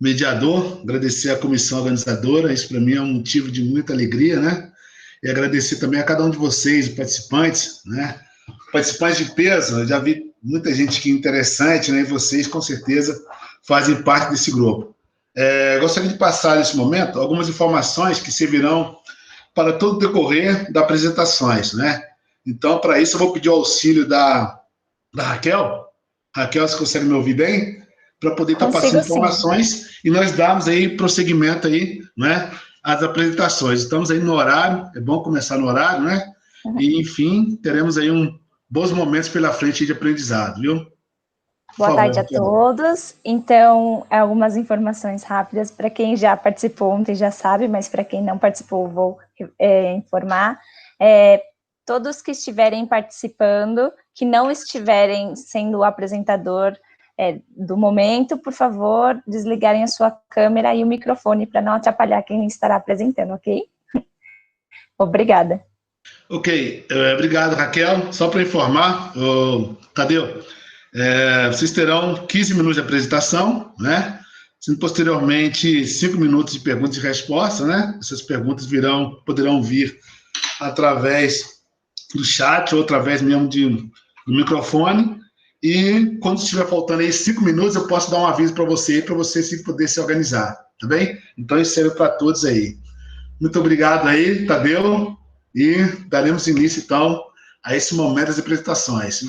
mediador, agradecer à comissão organizadora, isso para mim é um motivo de muita alegria, né? E agradecer também a cada um de vocês, participantes, né? Participantes de peso, eu já vi muita gente aqui interessante, né? E vocês, com certeza, fazem parte desse grupo. Gostaria de passar, nesse momento, algumas informações que servirão para todo o decorrer das apresentações, né? Então, para isso, eu vou pedir o auxílio da Raquel. Raquel, você consegue me ouvir bem? Para poder estar passando informações e nós darmos aí prosseguimento aí, né, às apresentações. Estamos aí no horário, é bom começar no horário, né? E, enfim, teremos aí bons momentos pela frente de aprendizado, viu? Boa tarde a todos. Então, algumas informações rápidas para quem já participou ontem já sabe, mas para quem não participou vou informar. Todos que estiverem participando, que não estiverem sendo o apresentador do momento, por favor, desligarem a sua câmera e o microfone para não atrapalhar quem estará apresentando, ok? Obrigada. Ok, obrigado, Raquel. Só para informar, Tadeu, vocês terão 15 minutos de apresentação, né? Sendo posteriormente 5 minutos de perguntas e respostas, né? Essas perguntas poderão vir através do chat ou através mesmo do microfone. E quando estiver faltando aí 5 minutos, eu posso dar um aviso para você poder se organizar, tá bem? Então, isso serve para todos aí. Muito obrigado aí, Tadeu, e daremos início, então, a esse momento das apresentações.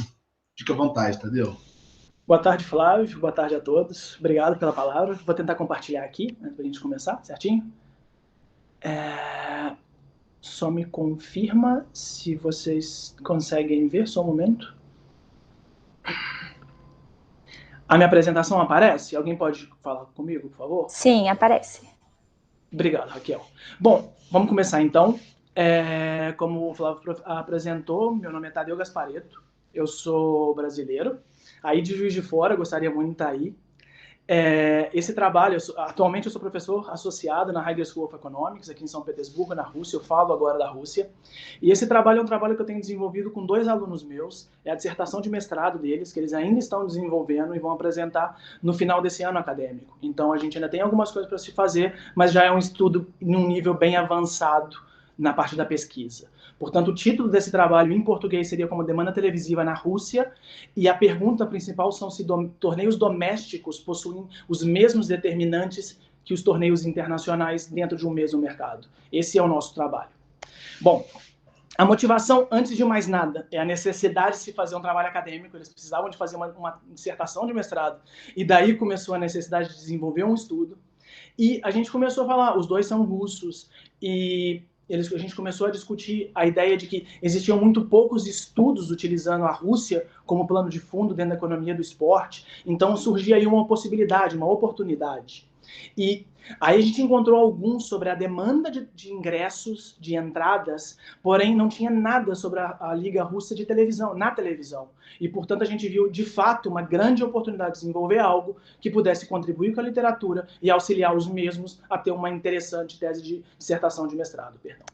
Fique à vontade, Tadeu. Boa tarde, Flávio. Boa tarde a todos. Obrigado pela palavra. Vou tentar compartilhar aqui, né, para a gente começar, certinho? Só me confirma se vocês conseguem ver, só um momento. A minha apresentação aparece? Alguém pode falar comigo, por favor? Sim, aparece. Obrigado, Raquel. Bom, vamos começar então. Como o Flávio apresentou, meu nome é Tadeu Gasparetto, eu sou brasileiro, aí de Juiz de Fora, gostaria muito de estar aí. Esse trabalho, atualmente eu sou professor associado na Higher School of Economics, aqui em São Petersburgo, na Rússia, eu falo agora da Rússia, e esse trabalho é um trabalho que eu tenho desenvolvido com 2 alunos meus, é a dissertação de mestrado deles, que eles ainda estão desenvolvendo e vão apresentar no final desse ano acadêmico. Então a gente ainda tem algumas coisas para se fazer, mas já é um estudo em um nível bem avançado na parte da pesquisa. Portanto, o título desse trabalho em português seria como Demanda Televisiva na Rússia, e a pergunta principal são se torneios domésticos possuem os mesmos determinantes que os torneios internacionais dentro de um mesmo mercado. Esse é o nosso trabalho. Bom, a motivação, antes de mais nada, é a necessidade de se fazer um trabalho acadêmico. Eles precisavam de fazer uma dissertação de mestrado, e daí começou a necessidade de desenvolver um estudo, e a gente começou a falar, os dois são russos, e a gente começou a discutir a ideia de que existiam muito poucos estudos utilizando a Rússia como plano de fundo dentro da economia do esporte, então surgia aí uma possibilidade, uma oportunidade. E aí a gente encontrou alguns sobre a demanda de ingressos, de entradas, porém não tinha nada sobre a Liga Russa de televisão, na televisão. E, portanto, a gente viu, de fato, uma grande oportunidade de desenvolver algo que pudesse contribuir com a literatura e auxiliar os mesmos a ter uma interessante tese de dissertação de mestrado. Perdão.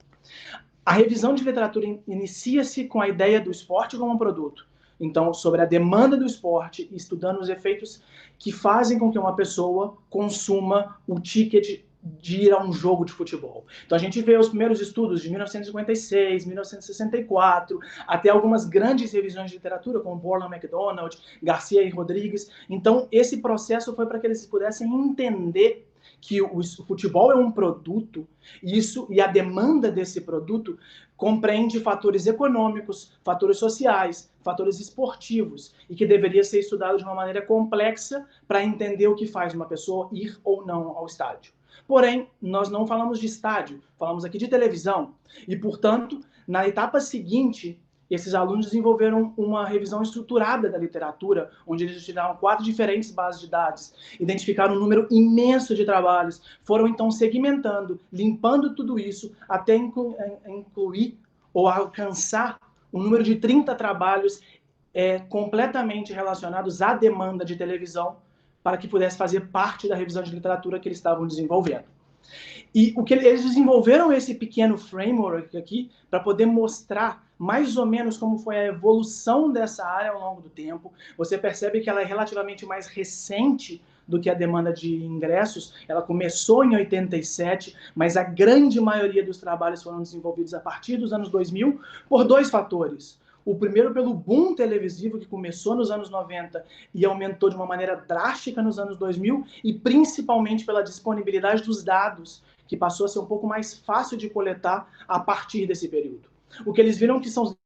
A revisão de literatura inicia-se com a ideia do esporte como um produto. Então, sobre a demanda do esporte, estudando os efeitos que fazem com que uma pessoa consuma o ticket de ir a um jogo de futebol. Então, a gente vê os primeiros estudos de 1956, 1964, até algumas grandes revisões de literatura, como Borland MacDonald, Garcia e Rodrigues. Então, esse processo foi para que eles pudessem entender que o futebol é um produto, e a demanda desse produto compreende fatores econômicos, fatores sociais, fatores esportivos, e que deveria ser estudado de uma maneira complexa para entender o que faz uma pessoa ir ou não ao estádio. Porém, nós não falamos de estádio, falamos aqui de televisão, e, portanto, na etapa seguinte, esses alunos desenvolveram uma revisão estruturada da literatura, onde eles utilizaram 4 diferentes bases de dados, identificaram um número imenso de trabalhos, foram então segmentando, limpando tudo isso, até incluir ou alcançar um número de 30 trabalhos completamente relacionados à demanda de televisão, para que pudesse fazer parte da revisão de literatura que eles estavam desenvolvendo. E eles desenvolveram esse pequeno framework aqui para poder mostrar mais ou menos como foi a evolução dessa área ao longo do tempo. Você percebe que ela é relativamente mais recente do que a demanda de ingressos. Ela começou em 87, mas a grande maioria dos trabalhos foram desenvolvidos a partir dos anos 2000 por dois fatores. O primeiro pelo boom televisivo que começou nos anos 90 e aumentou de uma maneira drástica nos anos 2000, e principalmente pela disponibilidade dos dados, que passou a ser um pouco mais fácil de coletar a partir desse período. O que eles viram que são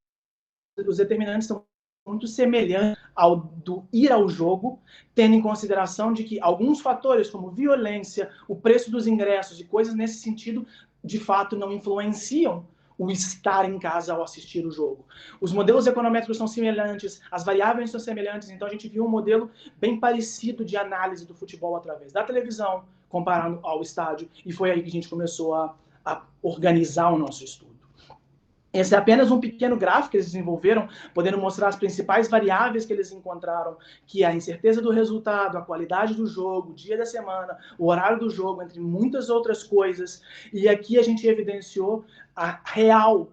os determinantes são muito semelhantes ao do ir ao jogo, tendo em consideração de que alguns fatores, como violência, o preço dos ingressos e coisas nesse sentido, de fato não influenciam o estar em casa ao assistir o jogo. Os modelos econométricos são semelhantes, as variáveis são semelhantes, então a gente viu um modelo bem parecido de análise do futebol através da televisão, comparando ao estádio, e foi aí que a gente começou a organizar o nosso estudo. Esse é apenas um pequeno gráfico que eles desenvolveram, podendo mostrar as principais variáveis que eles encontraram, que é a incerteza do resultado, a qualidade do jogo, o dia da semana, o horário do jogo, entre muitas outras coisas. E aqui a gente evidenciou a real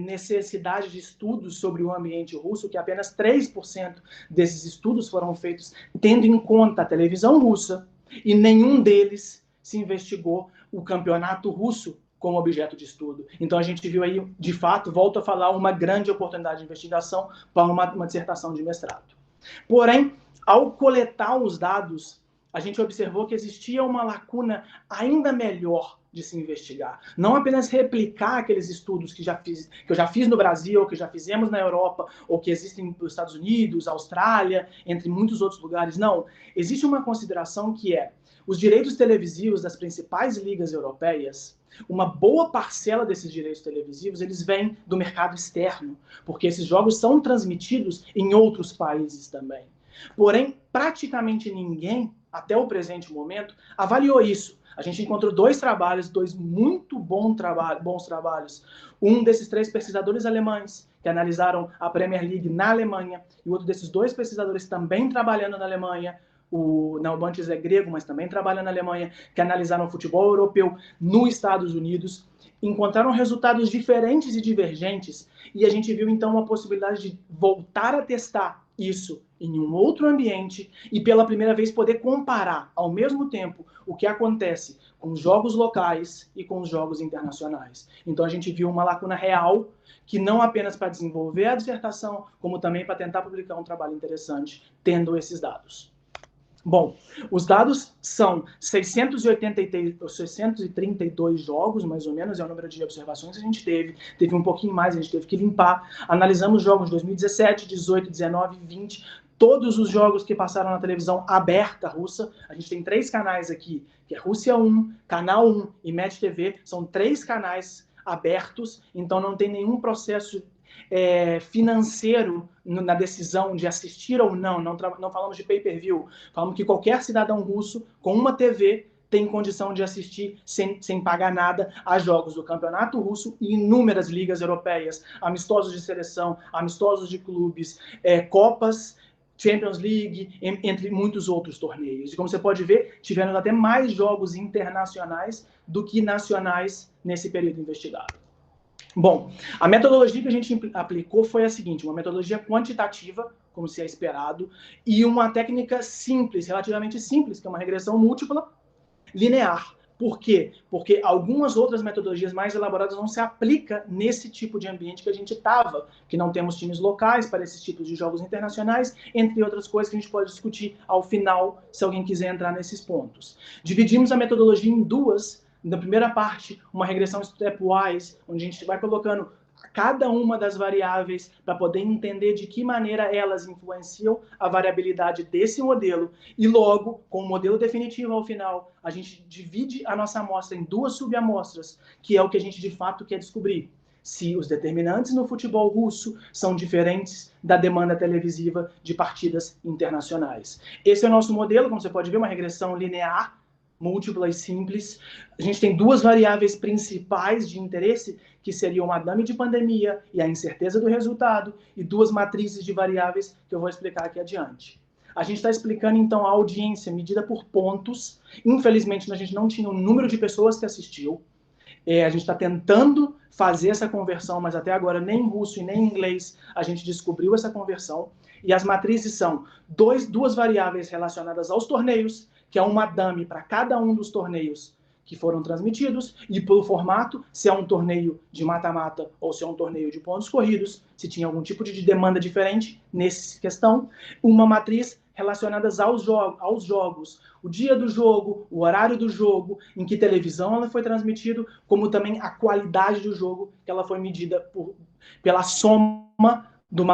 necessidade de estudos sobre o ambiente russo, que apenas 3% desses estudos foram feitos tendo em conta a televisão russa, e nenhum deles se investigou o campeonato russo como objeto de estudo. Então a gente viu aí, de fato, volto a falar, uma grande oportunidade de investigação para uma dissertação de mestrado. Porém, ao coletar os dados, a gente observou que existia uma lacuna ainda melhor de se investigar. Não apenas replicar aqueles estudos que eu já fiz no Brasil, ou que já fizemos na Europa, ou que existem nos Estados Unidos, Austrália, entre muitos outros lugares. Não. Existe uma consideração que é os direitos televisivos das principais ligas europeias. Uma boa parcela desses direitos televisivos, eles vêm do mercado externo, porque esses jogos são transmitidos em outros países também. Porém, praticamente ninguém, até o presente momento, avaliou isso. A gente encontrou dois muito bons trabalhos. Um desses 3 pesquisadores alemães, que analisaram a Premier League na Alemanha, e outro desses 2 pesquisadores também trabalhando na Alemanha, o Naubantes é grego, mas também trabalha na Alemanha, que analisaram o futebol europeu nos Estados Unidos, encontraram resultados diferentes e divergentes, e a gente viu então uma possibilidade de voltar a testar isso em um outro ambiente e pela primeira vez poder comparar ao mesmo tempo o que acontece com os jogos locais e com os jogos internacionais. Então a gente viu uma lacuna real que não apenas para desenvolver a dissertação, como também para tentar publicar um trabalho interessante tendo esses dados. Bom, os dados são 632 jogos, mais ou menos, é o número de observações que a gente teve um um pouquinho mais, a gente teve que limpar. Analisamos jogos de 2017, 18, 19, 20, todos os jogos que passaram na televisão aberta russa. A gente tem 3 canais aqui, que é Rússia 1, Canal 1 e Match TV, são 3 canais abertos, então não tem nenhum processo financeiro na decisão de assistir ou não. Não falamos de pay-per-view, falamos que qualquer cidadão russo com uma TV tem condição de assistir sem pagar nada a jogos do Campeonato Russo e inúmeras ligas europeias, amistosos de seleção, amistosos de clubes, Copas, Champions League, entre muitos outros torneios. E como você pode ver, tivemos até mais jogos internacionais do que nacionais nesse período investigado. Bom, a metodologia que a gente aplicou foi a seguinte, uma metodologia quantitativa, como se é esperado, e uma técnica simples, relativamente simples, que é uma regressão múltipla linear. Por quê? Porque algumas outras metodologias mais elaboradas não se aplicam nesse tipo de ambiente que a gente estava, que não temos times locais para esses tipos de jogos internacionais, entre outras coisas que a gente pode discutir ao final, se alguém quiser entrar nesses pontos. Dividimos a metodologia em 2. Na primeira parte, uma regressão stepwise, onde a gente vai colocando cada uma das variáveis para poder entender de que maneira elas influenciam a variabilidade desse modelo. E logo, com o modelo definitivo ao final, a gente divide a nossa amostra em 2 subamostras, que é o que a gente de fato quer descobrir. Se os determinantes no futebol russo são diferentes da demanda televisiva de partidas internacionais. Esse é o nosso modelo, como você pode ver, uma regressão linear, múltipla e simples. A gente tem 2 variáveis principais de interesse, que seriam a dame de pandemia e a incerteza do resultado, e 2 matrizes de variáveis que eu vou explicar aqui adiante. A gente está explicando, então, a audiência medida por pontos. Infelizmente, a gente não tinha o número de pessoas que assistiu. A gente está tentando fazer essa conversão, mas até agora nem em russo e nem em inglês a gente descobriu essa conversão. E as matrizes são duas variáveis relacionadas aos torneios, que é uma dummy para cada um dos torneios que foram transmitidos, e pelo formato, se é um torneio de mata-mata ou se é um torneio de pontos corridos, se tinha algum tipo de demanda diferente nessa questão, uma matriz relacionada aos jogos, o dia do jogo, o horário do jogo, em que televisão ela foi transmitida, como também a qualidade do jogo, que ela foi medida pela soma do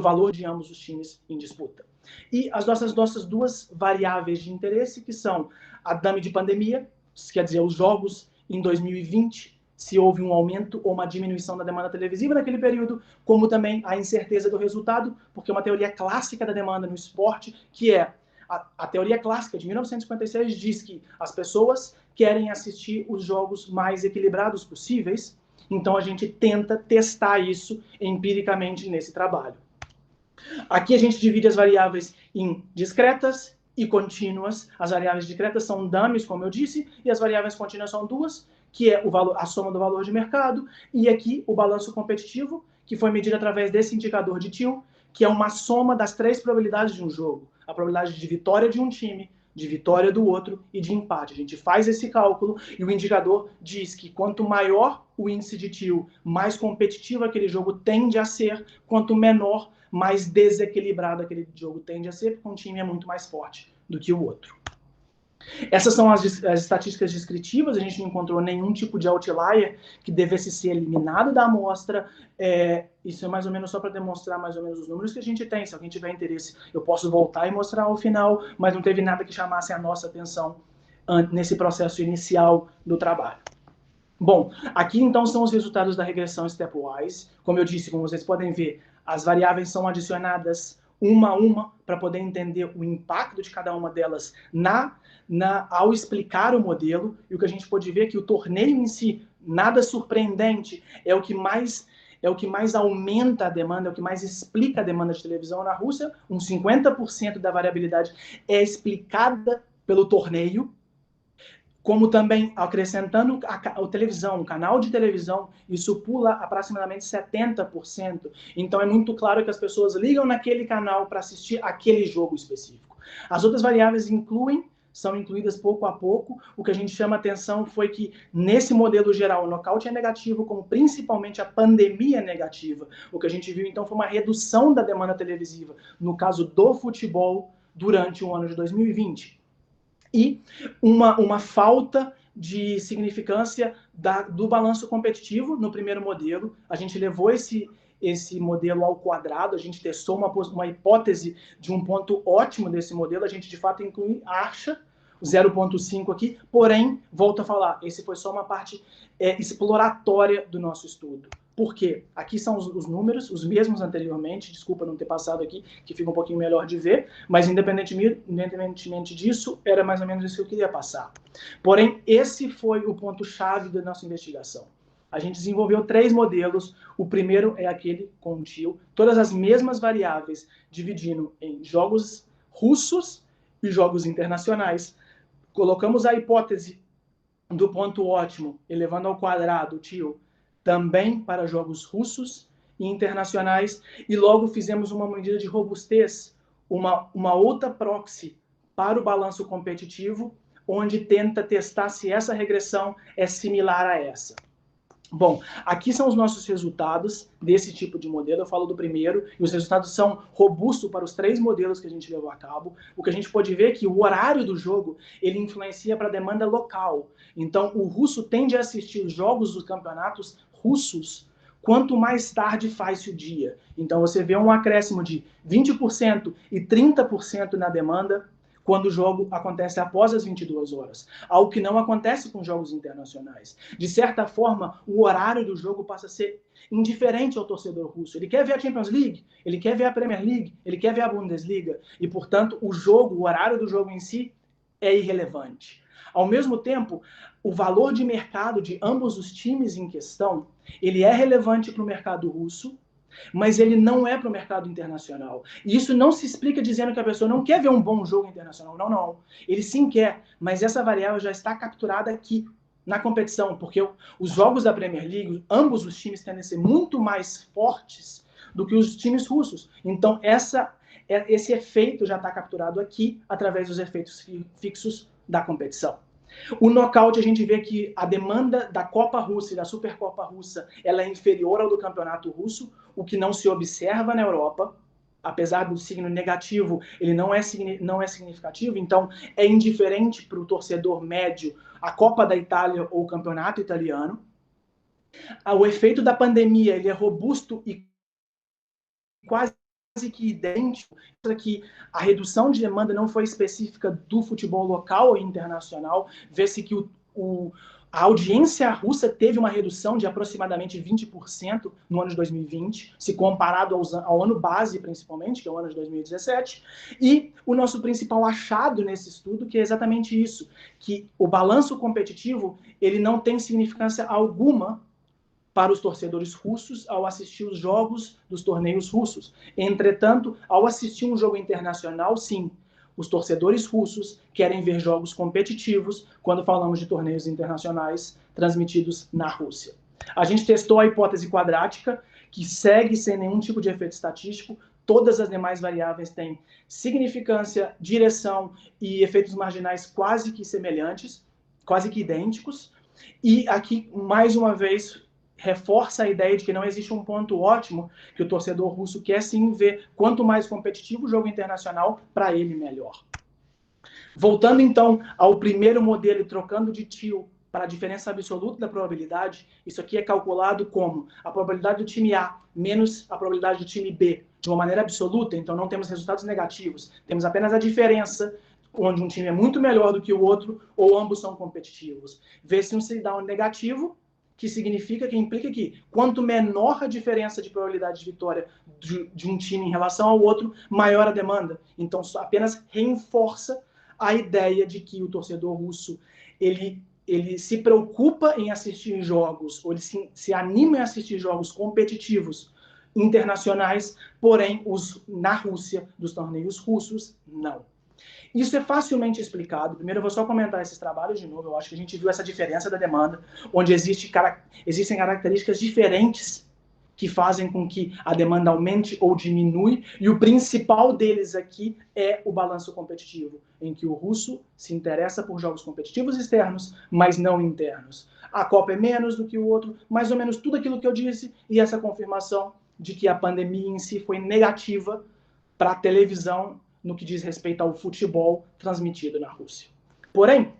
valor de ambos os times em disputa. E as nossas duas variáveis de interesse, que são a dummy de pandemia, quer dizer, os jogos em 2020, se houve um aumento ou uma diminuição da demanda televisiva naquele período, como também a incerteza do resultado, porque é uma teoria clássica da demanda no esporte, que é a teoria clássica de 1956 diz que as pessoas querem assistir os jogos mais equilibrados possíveis, então a gente tenta testar isso empiricamente nesse trabalho. Aqui a gente divide as variáveis em discretas e contínuas. As variáveis discretas são dummies, como eu disse, e as variáveis contínuas são duas, que é a soma do valor de mercado, e aqui o balanço competitivo, que foi medido através desse indicador de Thiel, que é uma soma das 3 probabilidades de um jogo. A probabilidade de vitória de um time, de vitória do outro e de empate. A gente faz esse cálculo e o indicador diz que quanto maior o índice de Thiel, mais competitivo aquele jogo tende a ser, quanto menor, mais desequilibrado aquele jogo tende a ser, porque um time é muito mais forte do que o outro. Essas são as estatísticas descritivas, a gente não encontrou nenhum tipo de outlier que devesse ser eliminado da amostra. Isso é mais ou menos só para demonstrar mais ou menos os números que a gente tem. Se alguém tiver interesse, eu posso voltar e mostrar ao final, mas não teve nada que chamasse a nossa atenção nesse processo inicial do trabalho. Bom, aqui então são os resultados da regressão stepwise. Como eu disse, como vocês podem ver, as variáveis são adicionadas uma a uma para poder entender o impacto de cada uma delas ao explicar o modelo. E o que a gente pode ver é que o torneio em si, nada surpreendente, é o que mais aumenta a demanda, é o que mais explica a demanda de televisão na Rússia. Uns 50% da variabilidade é explicada pelo torneio, como também acrescentando a televisão, o canal de televisão, isso pula aproximadamente 70%. Então é muito claro que as pessoas ligam naquele canal para assistir aquele jogo específico. As outras variáveis são incluídas pouco a pouco. O que a gente chama atenção foi que, nesse modelo geral, o nocaute é negativo, como principalmente a pandemia é negativa. O que a gente viu, então, foi uma redução da demanda televisiva, no caso do futebol, durante o ano de 2020. E uma falta de significância do balanço competitivo no primeiro modelo. A gente levou esse modelo ao quadrado, a gente testou uma hipótese de um ponto ótimo desse modelo, a gente de fato acha o 0,5 aqui, porém, volto a falar, esse foi só uma parte exploratória do nosso estudo. Por quê? Aqui são os números, os mesmos anteriormente, desculpa não ter passado aqui, que fica um pouquinho melhor de ver, mas independentemente disso, era mais ou menos isso que eu queria passar. Porém, esse foi o ponto-chave da nossa investigação. A gente desenvolveu 3 modelos, o primeiro é aquele com o Thiel, todas as mesmas variáveis, dividindo em jogos russos e jogos internacionais. Colocamos a hipótese do ponto ótimo, elevando ao quadrado o Thiel, também para jogos russos e internacionais, e logo fizemos uma medida de robustez, uma outra proxy para o balanço competitivo, onde tenta testar se essa regressão é similar a essa. Bom, aqui são os nossos resultados desse tipo de modelo. Eu falo do primeiro, e os resultados são robustos para os 3 modelos que a gente levou a cabo. O que a gente pode ver é que o horário do jogo, ele influencia para a demanda local. Então, o russo tende a assistir os jogos dos campeonatos russos quanto mais tarde faz-se o dia. Então, você vê um acréscimo de 20% e 30% na demanda quando o jogo acontece após as 22 horas, algo que não acontece com jogos internacionais. De certa forma, o horário do jogo passa a ser indiferente ao torcedor russo. Ele quer ver a Champions League, ele quer ver a Premier League, ele quer ver a Bundesliga, e, portanto, o horário do jogo em si é irrelevante. Ao mesmo tempo, o valor de mercado de ambos os times em questão, ele é relevante para o mercado russo, mas ele não é para o mercado internacional. E isso não se explica dizendo que a pessoa não quer ver um bom jogo internacional. Não, não. Ele sim quer, mas essa variável já está capturada aqui na competição, porque os jogos da Premier League, ambos os times tendem a ser muito mais fortes do que os times russos. Então, esse efeito já está capturado aqui através dos efeitos fixos da competição. O nocaute, a gente vê que a demanda da Copa Russa e da Supercopa Russa ela é inferior ao do Campeonato Russo, o que não se observa na Europa. Apesar do signo negativo, ele não é significativo, então é indiferente para o torcedor médio a Copa da Itália ou o Campeonato Italiano. O efeito da pandemia ele é robusto e quase que idêntico, que a redução de demanda não foi específica do futebol local ou internacional, vê-se que a audiência russa teve uma redução de aproximadamente 20% no ano de 2020, se comparado ao ano base, principalmente, que é o ano de 2017. E o nosso principal achado nesse estudo, que é exatamente isso, que o balanço competitivo ele não tem significância alguma para os torcedores russos ao assistir os jogos dos torneios russos. Entretanto, ao assistir um jogo internacional, sim, os torcedores russos querem ver jogos competitivos quando falamos de torneios internacionais transmitidos na Rússia. A gente testou a hipótese quadrática, que segue sem nenhum tipo de efeito estatístico. Todas as demais variáveis têm significância, direção e efeitos marginais quase que semelhantes, quase que idênticos. E aqui, mais uma vez, reforça a ideia de que não existe um ponto ótimo que o torcedor russo quer sim ver. Quanto mais competitivo o jogo internacional, para ele melhor. Voltando então ao primeiro modelo e trocando de tio para a diferença absoluta da probabilidade, isso aqui é calculado como a probabilidade do time A menos a probabilidade do time B, de uma maneira absoluta, então não temos resultados negativos, temos apenas a diferença onde um time é muito melhor do que o outro ou ambos são competitivos. Vê-se um C-down negativo, que significa, que implica que quanto menor a diferença de probabilidade de vitória de um time em relação ao outro, maior a demanda. Então, apenas reforça a ideia de que o torcedor russo, ele se preocupa em assistir jogos, ou ele se anima em assistir jogos competitivos internacionais, porém, na Rússia, dos torneios russos, não. Isso é facilmente explicado. Primeiro, eu vou só comentar esses trabalhos de novo. Eu acho que a gente viu essa diferença da demanda, onde existem características diferentes que fazem com que a demanda aumente ou diminui. E o principal deles aqui é o balanço competitivo, em que o russo se interessa por jogos competitivos externos, mas não internos. A Copa é menos do que o outro, mais ou menos tudo aquilo que eu disse, e essa confirmação de que a pandemia em si foi negativa para a televisão no que diz respeito ao futebol transmitido na Rússia. Porém,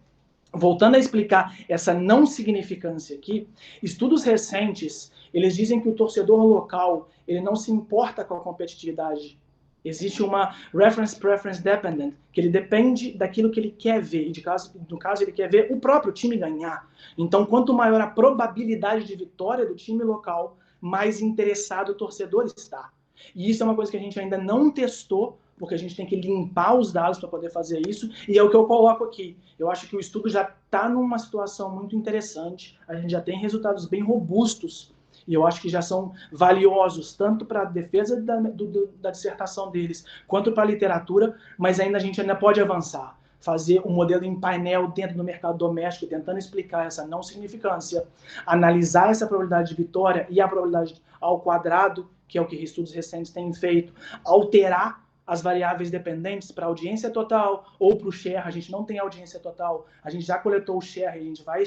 voltando a explicar essa não significância aqui, estudos recentes, eles dizem que o torcedor local, ele não se importa com a competitividade. Existe uma reference preference dependent, que ele depende daquilo que ele quer ver, e no caso ele quer ver o próprio time ganhar. Então, quanto maior a probabilidade de vitória do time local, mais interessado o torcedor está. E isso é uma coisa que a gente ainda não testou, porque a gente tem que limpar os dados para poder fazer isso, e é o que eu coloco aqui. Eu acho que o estudo já está numa situação muito interessante, a gente já tem resultados bem robustos, e eu acho que já são valiosos, tanto para a defesa da dissertação deles, quanto para a literatura, mas a gente ainda pode avançar. Fazer um modelo em painel dentro do mercado doméstico, tentando explicar essa não significância, analisar essa probabilidade de vitória e a probabilidade ao quadrado, que é o que estudos recentes têm feito, alterar as variáveis dependentes para a audiência total ou para o share. A gente não tem audiência total, a gente já coletou o share e a gente vai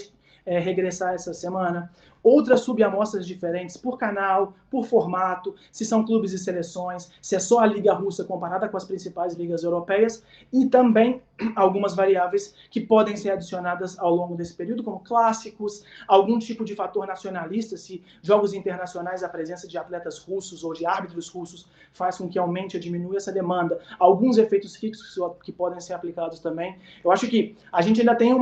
regressar essa semana. Outras subamostras diferentes por canal, por formato, se são clubes e seleções, se é só a Liga Russa comparada com as principais ligas europeias, e também algumas variáveis que podem ser adicionadas ao longo desse período, como clássicos, algum tipo de fator nacionalista, se jogos internacionais, a presença de atletas russos ou de árbitros russos faz com que aumente ou diminua essa demanda, alguns efeitos fixos que podem ser aplicados também. Eu acho que a gente ainda tem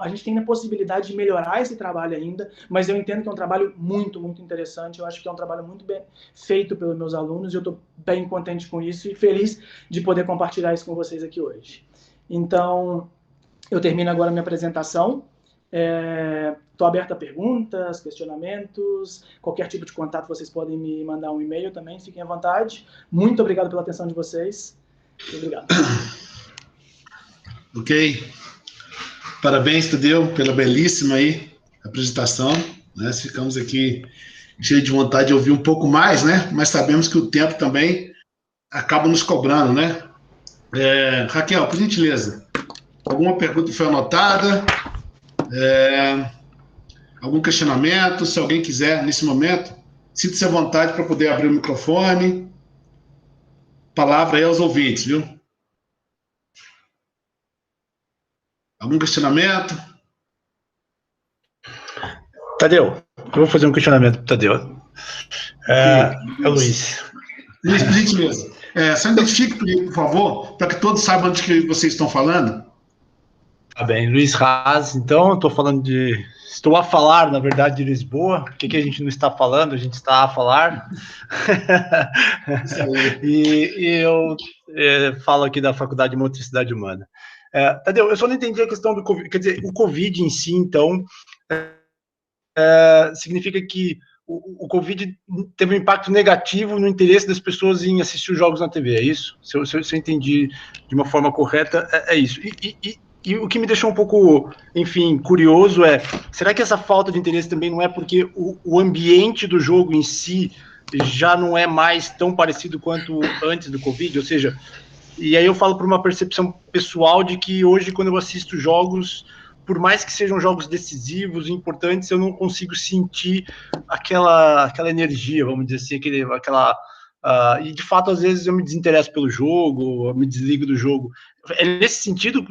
a gente tem a possibilidade de melhorar esse trabalho ainda, mas eu entendo que é um trabalho muito, muito interessante. Eu acho que é um trabalho muito bem feito pelos meus alunos e eu estou bem contente com isso e feliz de poder compartilhar isso com vocês aqui hoje. Então, eu termino agora a minha apresentação. Estou aberto a perguntas, questionamentos, qualquer tipo de contato vocês podem me mandar um e-mail também, fiquem à vontade. Muito obrigado pela atenção de vocês. Obrigado. Ok. Parabéns, Tadeu, pela belíssima aí apresentação. Nós ficamos aqui cheios de vontade de ouvir um pouco mais, né? Mas sabemos que o tempo também acaba nos cobrando, né? Raquel, por gentileza, alguma pergunta foi anotada? Algum questionamento? Se alguém quiser, nesse momento, sinta-se à vontade para poder abrir o microfone. Palavra aí aos ouvintes, viu? Algum questionamento? Tadeu, eu vou fazer um questionamento para Tadeu. É o Luiz. Luiz, por gentileza. Só identifique, por favor, para que todos saibam de que vocês estão falando. Tá bem, Luiz Raz, então, estou a falar, na verdade, de Lisboa. Por que a gente não está falando? A gente está a falar. e eu falo aqui da Faculdade de Motricidade Humana. Tadeu, eu só não entendi a questão do Covid. Quer dizer, o Covid em si, então, significa que o Covid teve um impacto negativo no interesse das pessoas em assistir os jogos na TV, é isso? Se eu entendi de uma forma correta, é isso. E o que me deixou um pouco, enfim, curioso será que essa falta de interesse também não é porque o ambiente do jogo em si já não é mais tão parecido quanto antes do Covid? Ou seja, e aí eu falo por uma percepção pessoal de que hoje, quando eu assisto jogos, por mais que sejam jogos decisivos, importantes, eu não consigo sentir aquela energia, vamos dizer assim, e de fato, às vezes eu me desinteresso pelo jogo, eu me desligo do jogo. É nesse sentido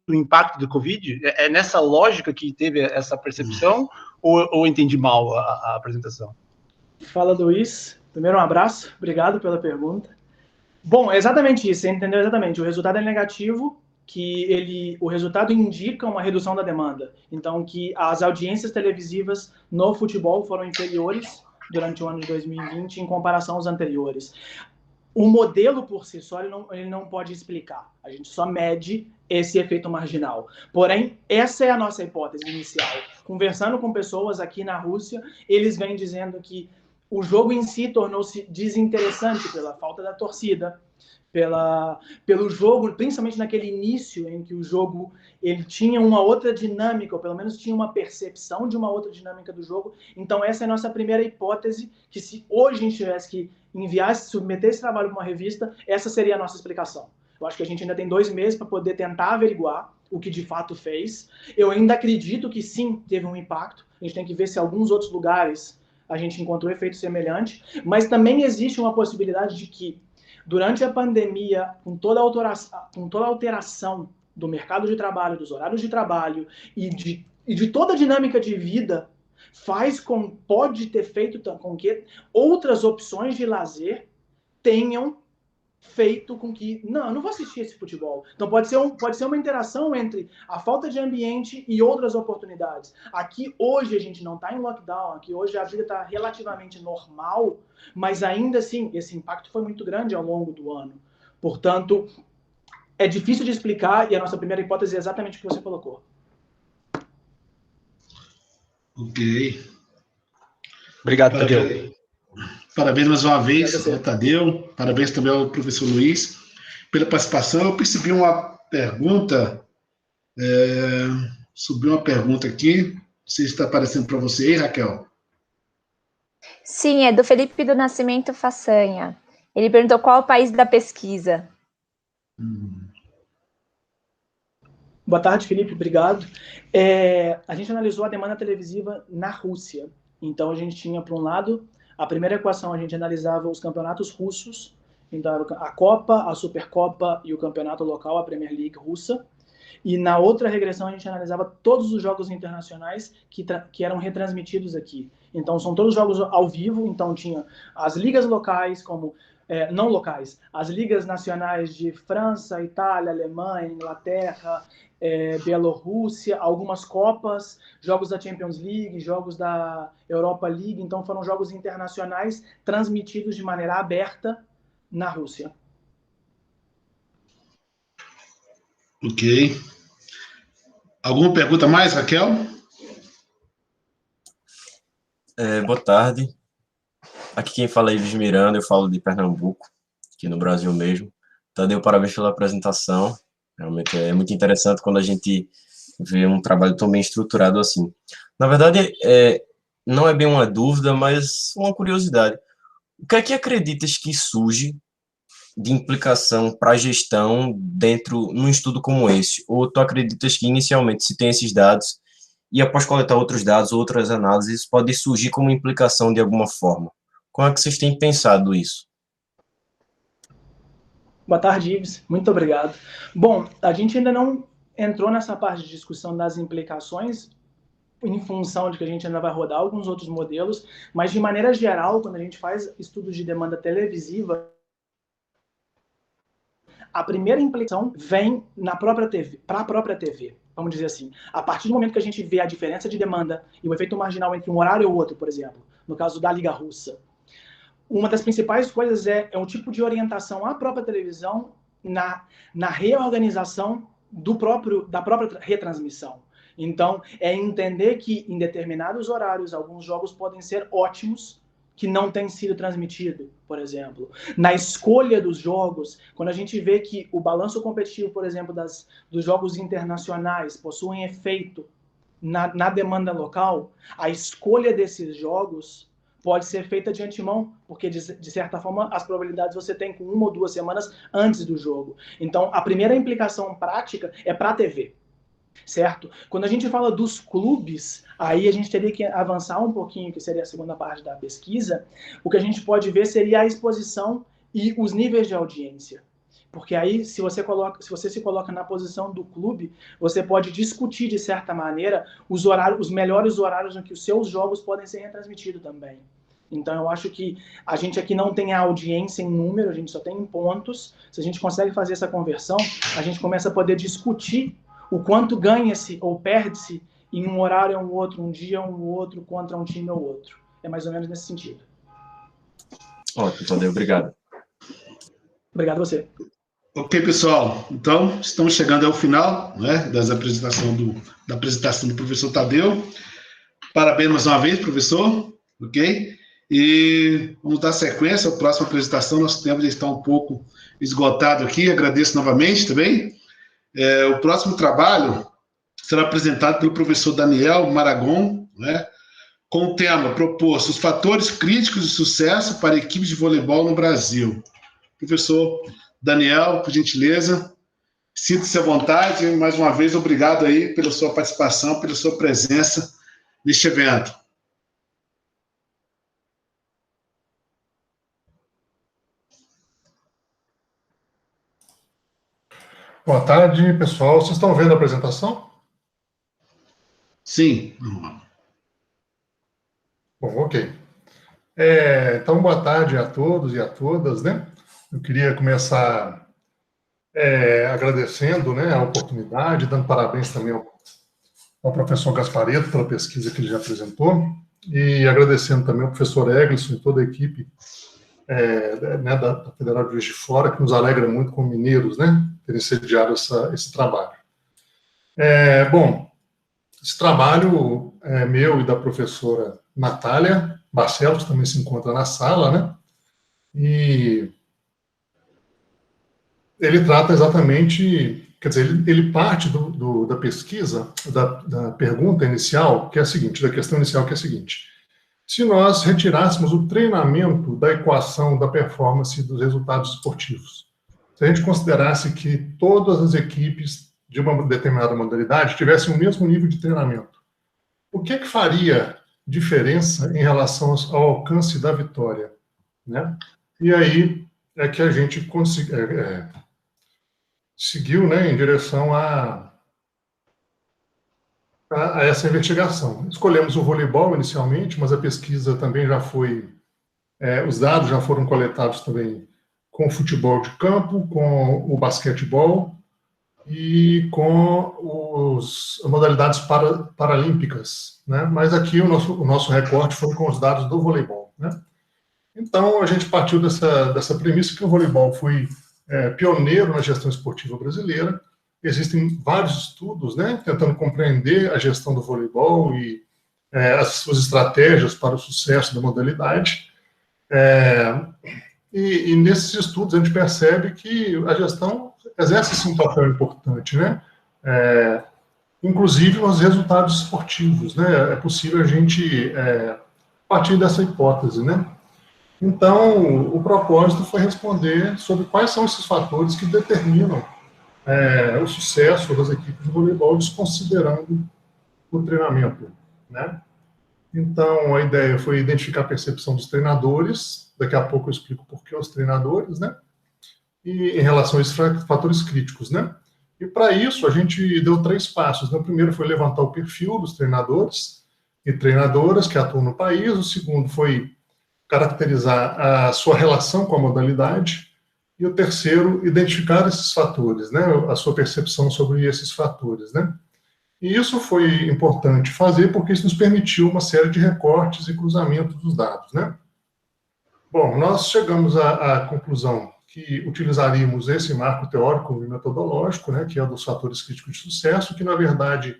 o impacto do Covid? É nessa lógica que teve essa percepção? Ou entendi mal a apresentação? Fala, Luiz. Primeiro, um abraço. Obrigado pela pergunta. Bom, é exatamente isso. Você entendeu exatamente. O resultado é negativo, o resultado indica uma redução da demanda. Então, que as audiências televisivas no futebol foram inferiores durante o ano de 2020 em comparação aos anteriores. O modelo por si só ele não pode explicar. A gente só mede esse efeito marginal. Porém, essa é a nossa hipótese inicial. Conversando com pessoas aqui na Rússia, eles vêm dizendo que o jogo em si tornou-se desinteressante pela falta da torcida, pelo jogo, principalmente naquele início em que o jogo ele tinha uma outra dinâmica, ou pelo menos tinha uma percepção de uma outra dinâmica do jogo. Então essa é a nossa primeira hipótese, que se hoje a gente tivesse que submeter esse trabalho para uma revista, essa seria a nossa explicação. Eu acho que a gente ainda tem 2 meses para poder tentar averiguar o que de fato fez. Eu ainda acredito que sim, teve um impacto. A gente tem que ver se alguns outros lugares a gente encontrou efeito semelhante, mas também existe uma possibilidade de que durante a pandemia, com toda a alteração do mercado de trabalho, dos horários de trabalho e de toda a dinâmica de vida, pode ter feito com que outras opções de lazer tenham feito com que, eu não vou assistir esse futebol. Então pode ser uma interação entre a falta de ambiente e outras oportunidades. Aqui hoje a gente não está em lockdown, aqui hoje a vida está relativamente normal, mas ainda assim esse impacto foi muito grande ao longo do ano. Portanto, é difícil de explicar e a nossa primeira hipótese é exatamente o que você colocou. Ok. Obrigado, Tadeu. Parabéns mais uma vez ao Tadeu, parabéns também ao professor Luiz pela participação. Eu percebi uma pergunta, subiu uma pergunta aqui, não sei se está aparecendo para você aí, Raquel. Sim, é do Felipe do Nascimento Façanha. Ele perguntou qual é o país da pesquisa. Boa tarde, Felipe, obrigado. A gente analisou a demanda televisiva na Rússia. Então, a gente tinha, por um lado, a primeira equação, a gente analisava os campeonatos russos, então a Copa, a Supercopa e o campeonato local, a Premier League russa. E na outra regressão, a gente analisava todos os jogos internacionais que eram retransmitidos aqui. Então, são todos jogos ao vivo, então tinha as ligas locais, não locais, as ligas nacionais de França, Itália, Alemanha, Inglaterra, Bielorrússia, algumas Copas, jogos da Champions League, jogos da Europa League, então foram jogos internacionais transmitidos de maneira aberta na Rússia. Ok. Alguma pergunta mais, Raquel? Boa tarde. Aqui quem fala é Ives Miranda, eu falo de Pernambuco, aqui no Brasil mesmo. Tadeu, parabéns pela apresentação. Realmente é muito interessante quando a gente ver um trabalho tão bem estruturado assim. Na verdade, não é bem uma dúvida, mas uma curiosidade. O que é que acreditas que surge de implicação para a gestão num estudo como esse? Ou tu acreditas que inicialmente se tem esses dados e após coletar outros dados, outras análises, isso pode surgir como implicação de alguma forma? Como é que vocês têm pensado isso? Boa tarde, Ives. Muito obrigado. Bom, a gente ainda não entrou nessa parte de discussão das implicações, em função de que a gente ainda vai rodar alguns outros modelos, mas de maneira geral, quando a gente faz estudos de demanda televisiva, a primeira implicação vem na própria TV, para a própria TV. Vamos dizer assim, a partir do momento que a gente vê a diferença de demanda e o efeito marginal entre um horário e o outro, por exemplo, no caso da Liga Russa, uma das principais coisas é um tipo de orientação à própria televisão na reorganização da própria retransmissão. Então, é entender que em determinados horários, alguns jogos podem ser ótimos, que não têm sido transmitidos, por exemplo. Na escolha dos jogos, quando a gente vê que o balanço competitivo, por exemplo, dos jogos internacionais possuem efeito na demanda local, a escolha desses jogos pode ser feita de antemão, porque, de certa forma, as probabilidades você tem com 1 ou 2 semanas antes do jogo. Então, a primeira implicação prática é para a TV. Certo? Quando a gente fala dos clubes, aí a gente teria que avançar um pouquinho, que seria a segunda parte da pesquisa. O que a gente pode ver seria a exposição e os níveis de audiência. Porque aí, se você se coloca na posição do clube, você pode discutir, de certa maneira, os melhores horários em que os seus jogos podem ser retransmitidos também. Então, eu acho que a gente aqui não tem a audiência em número, a gente só tem em pontos. Se a gente consegue fazer essa conversão, a gente começa a poder discutir o quanto ganha-se ou perde-se em um horário ou outro, um dia ou outro, contra um time ou outro. É mais ou menos nesse sentido. Ótimo, Tadeu, obrigado. Obrigado a você. Ok, pessoal. Então, estamos chegando ao final, né, da apresentação do professor Tadeu. Parabéns mais uma vez, professor. Ok? E vamos dar sequência à próxima apresentação. Nosso tempo já está um pouco esgotado aqui. Agradeço novamente também. O próximo trabalho será apresentado pelo professor Daniel Maragon, né, com o tema proposto: os fatores críticos de sucesso para equipes de voleibol no Brasil. Professor Daniel, por gentileza, sinta-se à vontade. Mais uma vez, obrigado aí pela sua participação, pela sua presença neste evento. Boa tarde, pessoal. Vocês estão vendo a apresentação? Sim. Bom, ok. Então, boa tarde a todos e a todas, né? Eu queria começar agradecendo, né, a oportunidade, dando parabéns também ao professor Gasparetto pela pesquisa que ele já apresentou, e agradecendo também ao professor Eglisson e toda a equipe né, da Federal de Juiz de Fora, que nos alegra muito como mineiros, né, terem sediado esse trabalho. Bom, esse trabalho é meu e da professora Natália Barcelos, que também se encontra na sala, né, e ele trata exatamente, quer dizer, ele parte da pesquisa, da pergunta inicial, que é a seguinte, da questão inicial, que é a seguinte: se nós retirássemos o treinamento da equação da performance dos resultados esportivos, se a gente considerasse que todas as equipes de uma determinada modalidade tivessem o mesmo nível de treinamento, o que faria diferença em relação ao alcance da vitória, né? E aí é que a gente seguiu, né, em direção a essa investigação. Escolhemos o voleibol inicialmente, mas a pesquisa também já foi, os dados já foram coletados também com o futebol de campo, com o basquetebol e com as modalidades paralímpicas, né? Mas aqui o nosso recorte foi com os dados do voleibol, né? Então, a gente partiu dessa premissa que o voleibol foi pioneiro na gestão esportiva brasileira. Existem vários estudos, né, tentando compreender a gestão do voleibol e as suas estratégias para o sucesso da modalidade. E nesses estudos a gente percebe que a gestão exerce um papel importante, né? inclusive nos resultados esportivos, né? É possível a gente partir dessa hipótese, né? Então, o propósito foi responder sobre quais são esses fatores que determinam o sucesso das equipes de voleibol, desconsiderando o treinamento, né? Então, a ideia foi identificar a percepção dos treinadores, daqui a pouco eu explico por que os treinadores, né? E em relação a esses fatores críticos, né? E para isso, a gente deu 3 passos, né? O primeiro foi levantar o perfil dos treinadores e treinadoras que atuam no país, o segundo foi caracterizar a sua relação com a modalidade, e o terceiro, identificar esses fatores, né? A sua percepção sobre esses fatores, né? E isso foi importante fazer porque isso nos permitiu uma série de recortes e cruzamentos dos dados, né? Bom, nós chegamos à conclusão que utilizaríamos esse marco teórico e metodológico, né, que é o dos fatores críticos de sucesso, que, na verdade,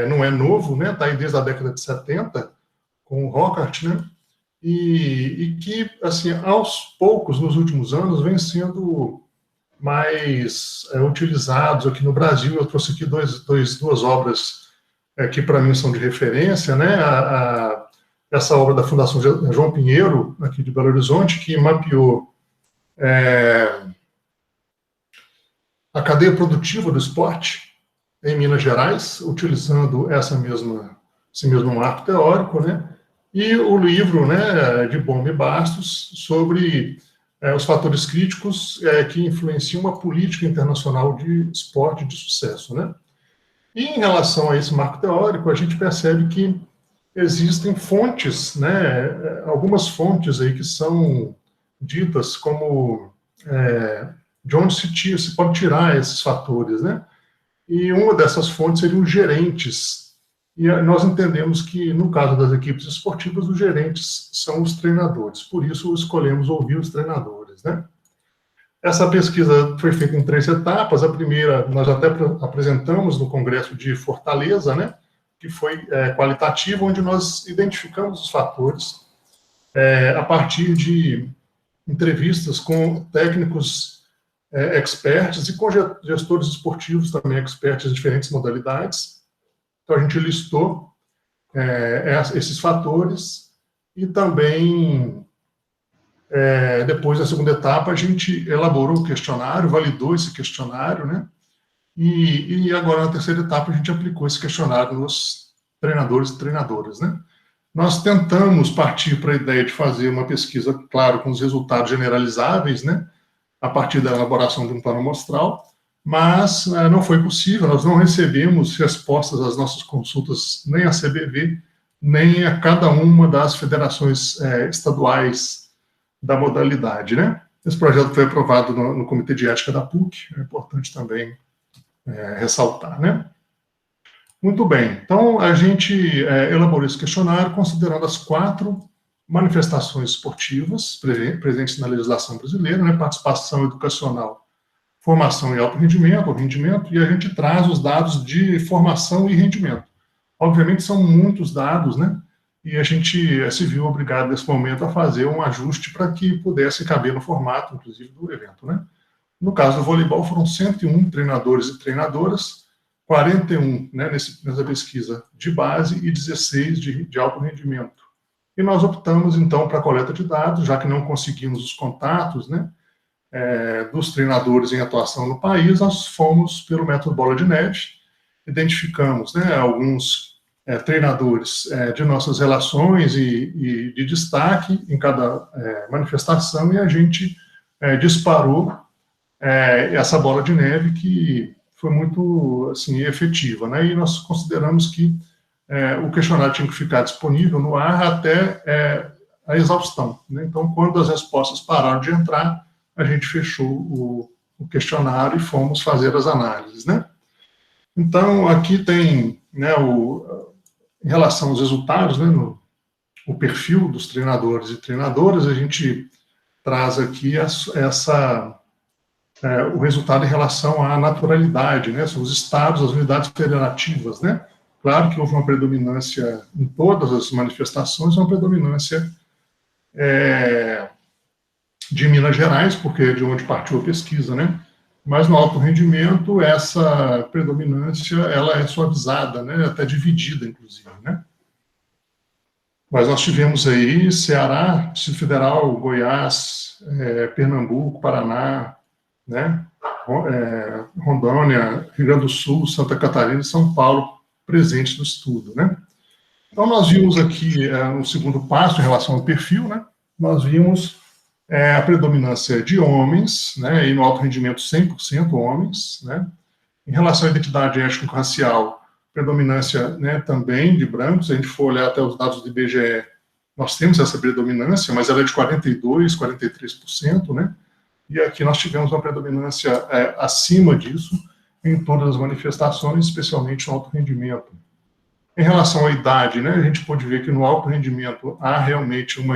não é novo, né? Está aí desde a década de 70, com o Rockhart, né? E que, assim, aos poucos, nos últimos anos, vem sendo mais utilizados aqui no Brasil. Eu trouxe aqui duas obras que, para mim, são de referência, né? Essa obra da Fundação João Pinheiro, aqui de Belo Horizonte, que mapeou a cadeia produtiva do esporte em Minas Gerais, utilizando esse mesmo marco teórico, né? E o livro, né, de Bomba e Bastos, sobre os fatores críticos que influenciam uma política internacional de esporte de sucesso, né? E em relação a esse marco teórico, a gente percebe que existem fontes, né, algumas fontes aí que são ditas como de onde se pode tirar esses fatores, né? E uma dessas fontes seriam os gerentes. E nós entendemos que, no caso das equipes esportivas, os gerentes são os treinadores. Por isso, escolhemos ouvir os treinadores, né? Essa pesquisa foi feita em 3 etapas. A primeira, nós até apresentamos no Congresso de Fortaleza, né? Que foi qualitativo, onde nós identificamos os fatores a partir de entrevistas com técnicos experts e com gestores esportivos também experts em diferentes modalidades. Então, a gente listou esses fatores e também, depois da segunda etapa, a gente elaborou o questionário, validou esse questionário, né? E agora, na terceira etapa, a gente aplicou esse questionário nos treinadores e treinadoras, né? Nós tentamos partir para a ideia de fazer uma pesquisa, claro, com os resultados generalizáveis, né? A partir da elaboração de um plano amostral, mas não foi possível, nós não recebemos respostas às nossas consultas, nem à CBV, nem a cada uma das federações estaduais da modalidade, né? Esse projeto foi aprovado no Comitê de Ética da PUC, é importante também ressaltar, né? Muito bem, então a gente elaborou esse questionário considerando as 4 manifestações esportivas presentes na legislação brasileira, né? Participação educacional, formação e alto rendimento, e a gente traz os dados de formação e rendimento. Obviamente são muitos dados, né? E a gente se viu obrigado nesse momento a fazer um ajuste para que pudesse caber no formato, inclusive, do evento, né? No caso do voleibol, foram 101 treinadores e treinadoras, 41, né, nessa pesquisa de base e 16 de alto rendimento. E nós optamos, então, para a coleta de dados, já que não conseguimos os contatos, né, dos treinadores em atuação no país, nós fomos pelo método bola de neve, identificamos, né, alguns treinadores de nossas relações e de destaque em cada manifestação, e a gente disparou essa bola de neve que foi muito, assim, efetiva, né, e nós consideramos que o questionário tinha que ficar disponível no ar até a exaustão, né? Então, quando as respostas pararam de entrar, a gente fechou o questionário e fomos fazer as análises, né? Então, aqui tem, né, em relação aos resultados, né, o perfil dos treinadores e treinadoras, a gente traz aqui o resultado em relação à naturalidade, né? São os estados, as unidades federativas, né? Claro que houve uma predominância em todas as manifestações, uma predominância de Minas Gerais, porque é de onde partiu a pesquisa, né? Mas no alto rendimento, essa predominância ela é suavizada, né, até dividida, inclusive, né? Mas nós tivemos aí Ceará, Distrito Federal, Goiás, Pernambuco, Paraná, né, Rondônia, Rio Grande do Sul, Santa Catarina e São Paulo presentes no estudo, né? Então, nós vimos aqui, no segundo passo, em relação ao perfil, né, nós vimos a predominância de homens, né, e no alto rendimento 100% homens, né? Em relação à identidade étnico-racial, predominância, né, também de brancos. Se a gente for olhar até os dados do IBGE, nós temos essa predominância, mas ela é de 42%, 43%, né? E aqui nós tivemos uma predominância acima disso em todas as manifestações, especialmente no alto rendimento. Em relação à idade, né, a gente pode ver que no alto rendimento há realmente uma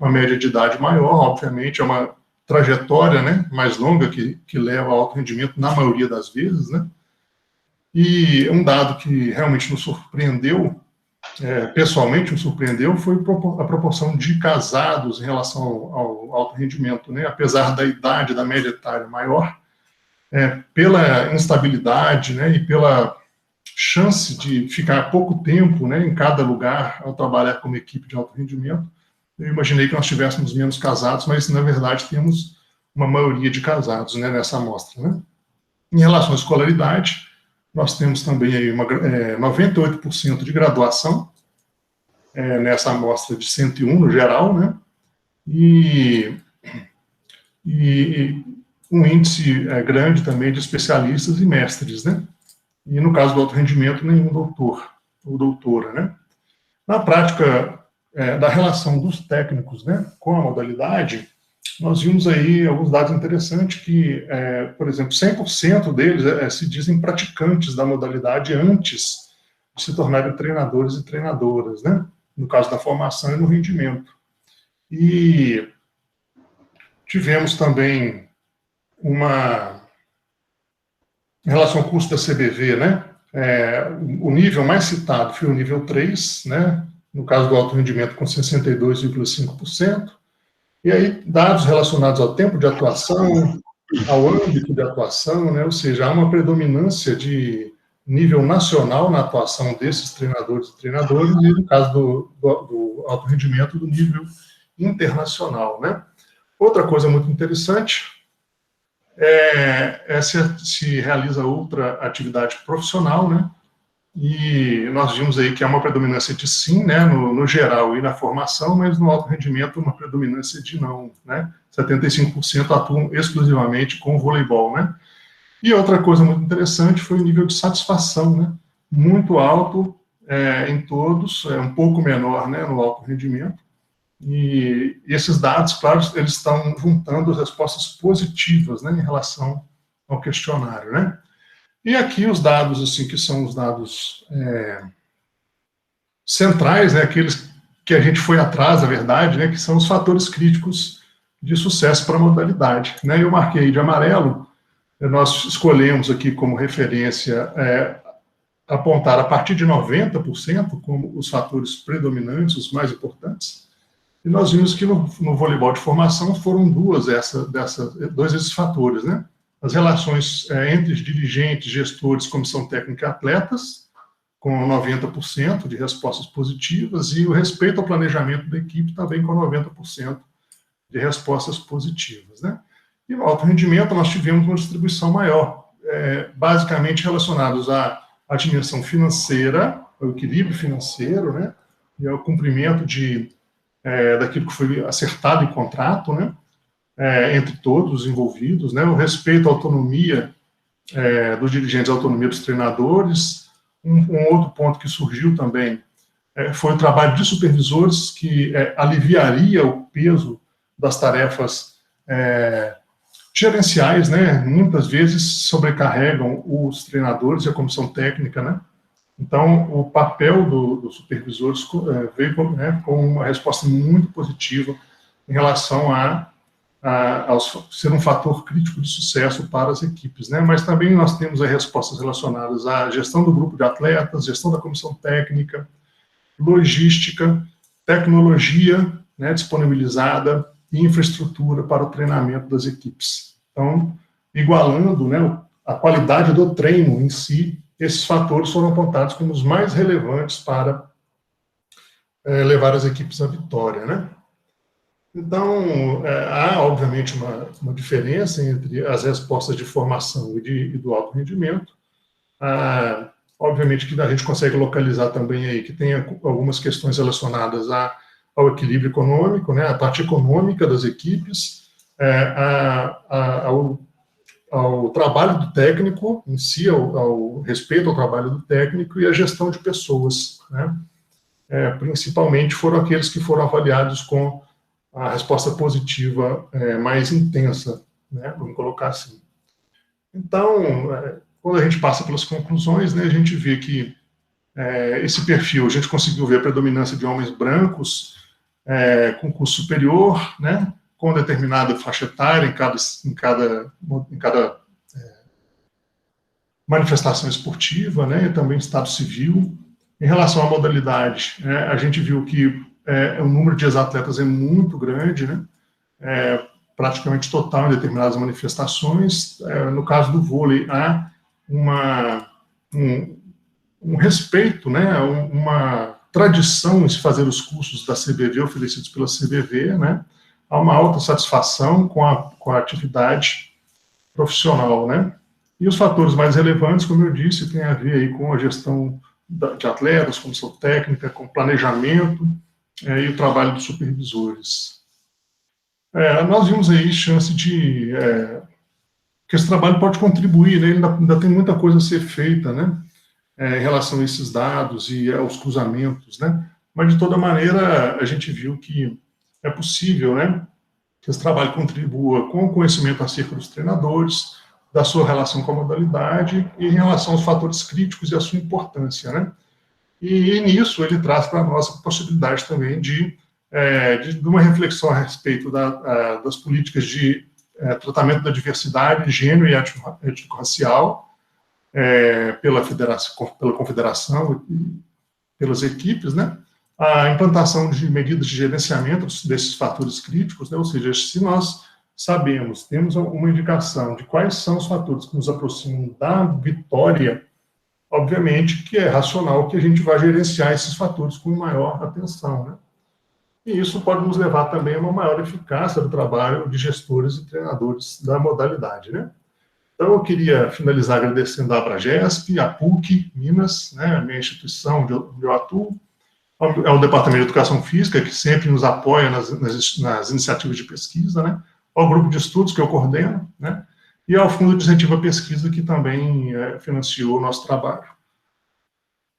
média de idade maior, obviamente, é uma trajetória, né, mais longa que leva ao alto rendimento na maioria das vezes, né? E um dado que realmente nos surpreendeu, pessoalmente nos surpreendeu, foi a proporção de casados em relação ao alto rendimento, né? Apesar da idade, da média etária maior, pela instabilidade, né, e pela chance de ficar pouco tempo, né, em cada lugar ao trabalhar como equipe de alto rendimento, eu imaginei que nós tivéssemos menos casados, mas na verdade temos uma maioria de casados, né, nessa amostra, né? Em relação à escolaridade, nós temos também aí 98% de graduação nessa amostra de 101 no geral, né? E um índice grande também de especialistas e mestres, né? E no caso do alto rendimento, nenhum doutor ou doutora, né? Na prática da relação dos técnicos, né, com a modalidade, nós vimos aí alguns dados interessantes que, por exemplo, 100% deles se dizem praticantes da modalidade antes de se tornarem treinadores e treinadoras, né? No caso da formação e no rendimento. E tivemos também em relação ao custo da CBV, né? O nível mais citado foi o nível 3, né? No caso do alto rendimento, com 62,5%. E aí, dados relacionados ao tempo de atuação, ao âmbito de atuação, né? Ou seja, há uma predominância de nível nacional na atuação desses treinadores e treinadoras, e no caso do alto rendimento, do nível internacional, né? Outra coisa muito interessante se realiza outra atividade profissional, né? E nós vimos aí que há uma predominância de sim, né, no geral e na formação, mas no alto rendimento uma predominância de não, né? 75% atuam exclusivamente com o voleibol, né? E outra coisa muito interessante foi o nível de satisfação, né? Muito alto em todos, um pouco menor, né, no alto rendimento. E esses dados, claro, eles estão juntando as respostas positivas, né, em relação ao questionário, né? E aqui os dados, assim, que são os dados centrais, né, aqueles que a gente foi atrás, na verdade, né, que são os fatores críticos de sucesso para a modalidade, né? Eu marquei de amarelo, nós escolhemos aqui como referência apontar a partir de 90% como os fatores predominantes, os mais importantes. E nós vimos que no voleibol de formação foram dois desses fatores, né? As relações entre dirigentes, gestores, comissão técnica e atletas, com 90% de respostas positivas, e o respeito ao planejamento da equipe também com 90% de respostas positivas, né? E no alto rendimento nós tivemos uma distribuição maior, basicamente relacionados à dimensão financeira, ao equilíbrio financeiro, né? E ao cumprimento daquilo que foi acertado em contrato, né? Entre todos os envolvidos, né? O respeito à autonomia dos dirigentes, à autonomia dos treinadores. Um outro ponto que surgiu também foi o trabalho de supervisores, que aliviaria o peso das tarefas gerenciais, né? Muitas vezes sobrecarregam os treinadores e a comissão técnica, né? Então, o papel dos supervisores veio com uma resposta muito positiva em relação a ser um fator crítico de sucesso para as equipes, né? Mas também nós temos respostas relacionadas à gestão do grupo de atletas, gestão da comissão técnica, logística, tecnologia, né, disponibilizada e infraestrutura para o treinamento das equipes. Então, igualando, né, a qualidade do treino em si, esses fatores foram apontados como os mais relevantes para levar as equipes à vitória, né? Então, há, obviamente, uma diferença entre as respostas de formação e do alto rendimento. Obviamente que a gente consegue localizar também aí que tem algumas questões relacionadas ao equilíbrio econômico, né, a parte econômica das equipes, ao trabalho do técnico em si, ao respeito ao trabalho do técnico e à gestão de pessoas, né? Principalmente foram aqueles que foram avaliados com a resposta positiva mais intensa, né, vamos colocar assim. Então, quando a gente passa pelas conclusões, né, a gente vê que esse perfil, a gente conseguiu ver a predominância de homens brancos com curso superior, né, com determinada faixa etária em cada manifestação esportiva, né, e também estado civil. Em relação à modalidade, a gente viu que o número de ex-atletas é muito grande, né, praticamente total em determinadas manifestações. No caso do vôlei, há um respeito, né, uma tradição em se fazer os cursos da CBV, oferecidos pela CBV, né, há uma alta satisfação com a atividade profissional, né. E os fatores mais relevantes, como eu disse, tem a ver aí com a gestão de atletas, comissão técnica, com planejamento e o trabalho dos supervisores. Nós vimos aí chance de que esse trabalho pode contribuir, né, ainda tem muita coisa a ser feita, né, em relação a esses dados e aos cruzamentos, né, mas de toda maneira a gente viu que é possível, né, que esse trabalho contribua com o conhecimento acerca dos treinadores, da sua relação com a modalidade e em relação aos fatores críticos e a sua importância, né? E nisso ele traz para nós a possibilidade também de uma reflexão a respeito das políticas de tratamento da diversidade, gênero e étnico-racial pela confederação e pelas equipes, né? A implantação de medidas de gerenciamento desses fatores críticos, né? Ou seja, se nós temos uma indicação de quais são os fatores que nos aproximam da vitória, obviamente que é racional que a gente vá gerenciar esses fatores com maior atenção, né? E isso pode nos levar também a uma maior eficácia do trabalho de gestores e treinadores da modalidade, né? Então, eu queria finalizar agradecendo a Abragesp, a PUC, Minas, né, a minha instituição onde eu atuo, ao Departamento de Educação Física, que sempre nos apoia nas iniciativas de pesquisa, né, ao grupo de estudos que eu coordeno, né, e ao Fundo de Incentivo à Pesquisa, que também financiou o nosso trabalho.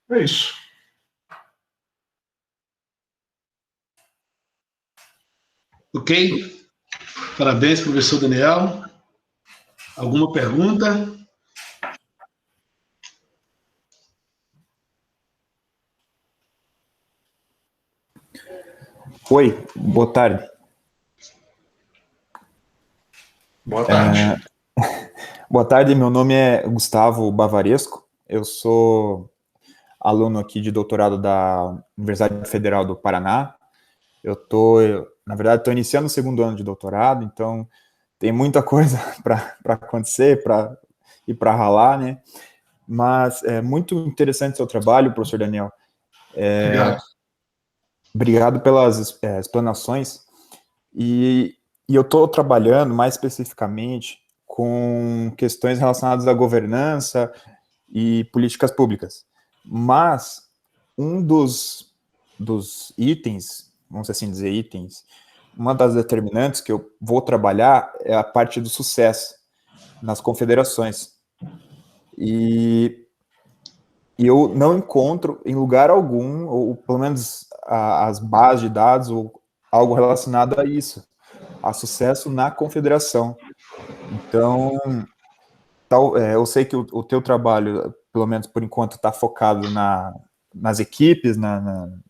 É isso. Ok. Parabéns, professor Daniel. Alguma pergunta? Oi, boa tarde. Boa tarde. Boa tarde, meu nome é Gustavo Bavaresco, eu sou aluno aqui de doutorado da Universidade Federal do Paraná. Na verdade, estou iniciando o segundo ano de doutorado, então tem muita coisa para acontecer, e para ralar, né? Mas é muito interessante o seu trabalho, professor Daniel. Obrigado. Obrigado pelas explanações. E eu estou trabalhando mais especificamente com questões relacionadas à governança e políticas públicas. Mas um dos itens, vamos assim dizer itens, uma das determinantes que eu vou trabalhar é a parte do sucesso nas confederações. E eu não encontro em lugar algum, ou pelo menos as bases de dados, ou algo relacionado a isso, a sucesso na confederação. Então, eu sei que o teu trabalho, pelo menos por enquanto, está focado nas equipes,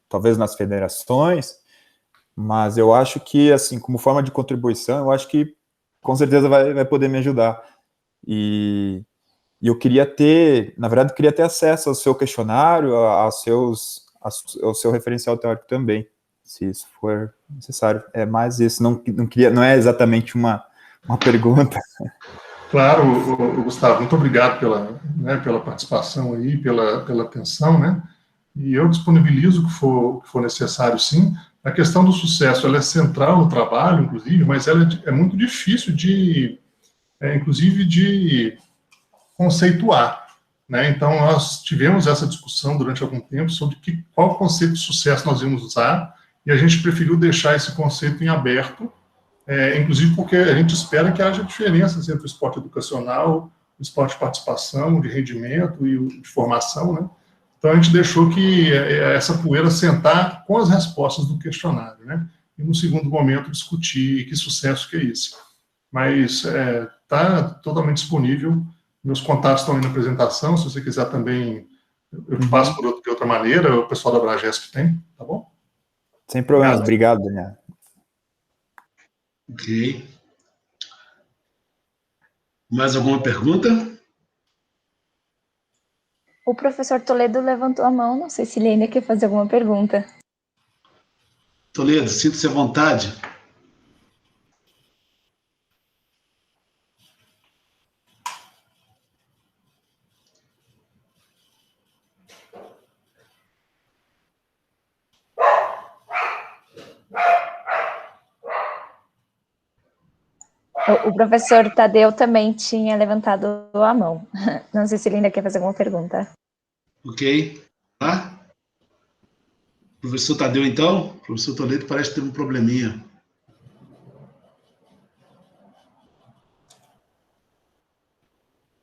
talvez nas federações, mas eu acho que, assim, como forma de contribuição, eu acho que com certeza vai poder me ajudar. E eu queria ter, na verdade, acesso ao seu questionário, ao seu referencial teórico também, se isso for necessário. É mais isso, não é exatamente uma pergunta. Claro, Gustavo, muito obrigado pela participação aí, pela atenção, né? E eu disponibilizo o que for necessário, sim. A questão do sucesso, ela é central no trabalho, inclusive, mas ela é muito difícil inclusive, de conceituar, né? Então, nós tivemos essa discussão durante algum tempo sobre qual conceito de sucesso nós íamos usar, e a gente preferiu deixar esse conceito em aberto, inclusive porque a gente espera que haja diferenças entre o esporte educacional, o esporte de participação, de rendimento e o de formação, né? Então, a gente deixou que essa poeira sentar com as respostas do questionário, né? E, no segundo momento, discutir que sucesso que é esse. Mas está totalmente disponível. Meus contatos estão aí na apresentação. Se você quiser também, eu te passo de outra maneira. O pessoal da Bragesp tem, tá bom? Sem problemas. Obrigado, Daniel. Ok. Mais alguma pergunta? O professor Toledo levantou a mão. Não sei se ele ainda quer fazer alguma pergunta. Toledo, sinta-se à vontade. O professor Tadeu também tinha levantado a mão. Não sei se ele ainda quer fazer alguma pergunta. Ok. Tá? Professor Tadeu, então? O professor Toledo parece ter um probleminha.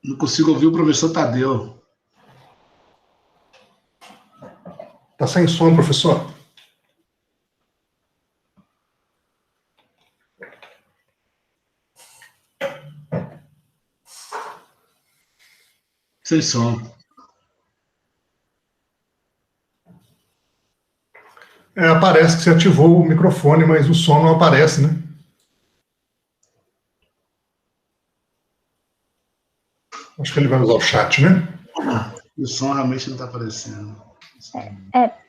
Não consigo ouvir o professor Tadeu. Está sem som, professor? Sem som. Aparece que você ativou o microfone, mas o som não aparece, né? Acho que ele vai usar o chat, né? O som realmente não está aparecendo.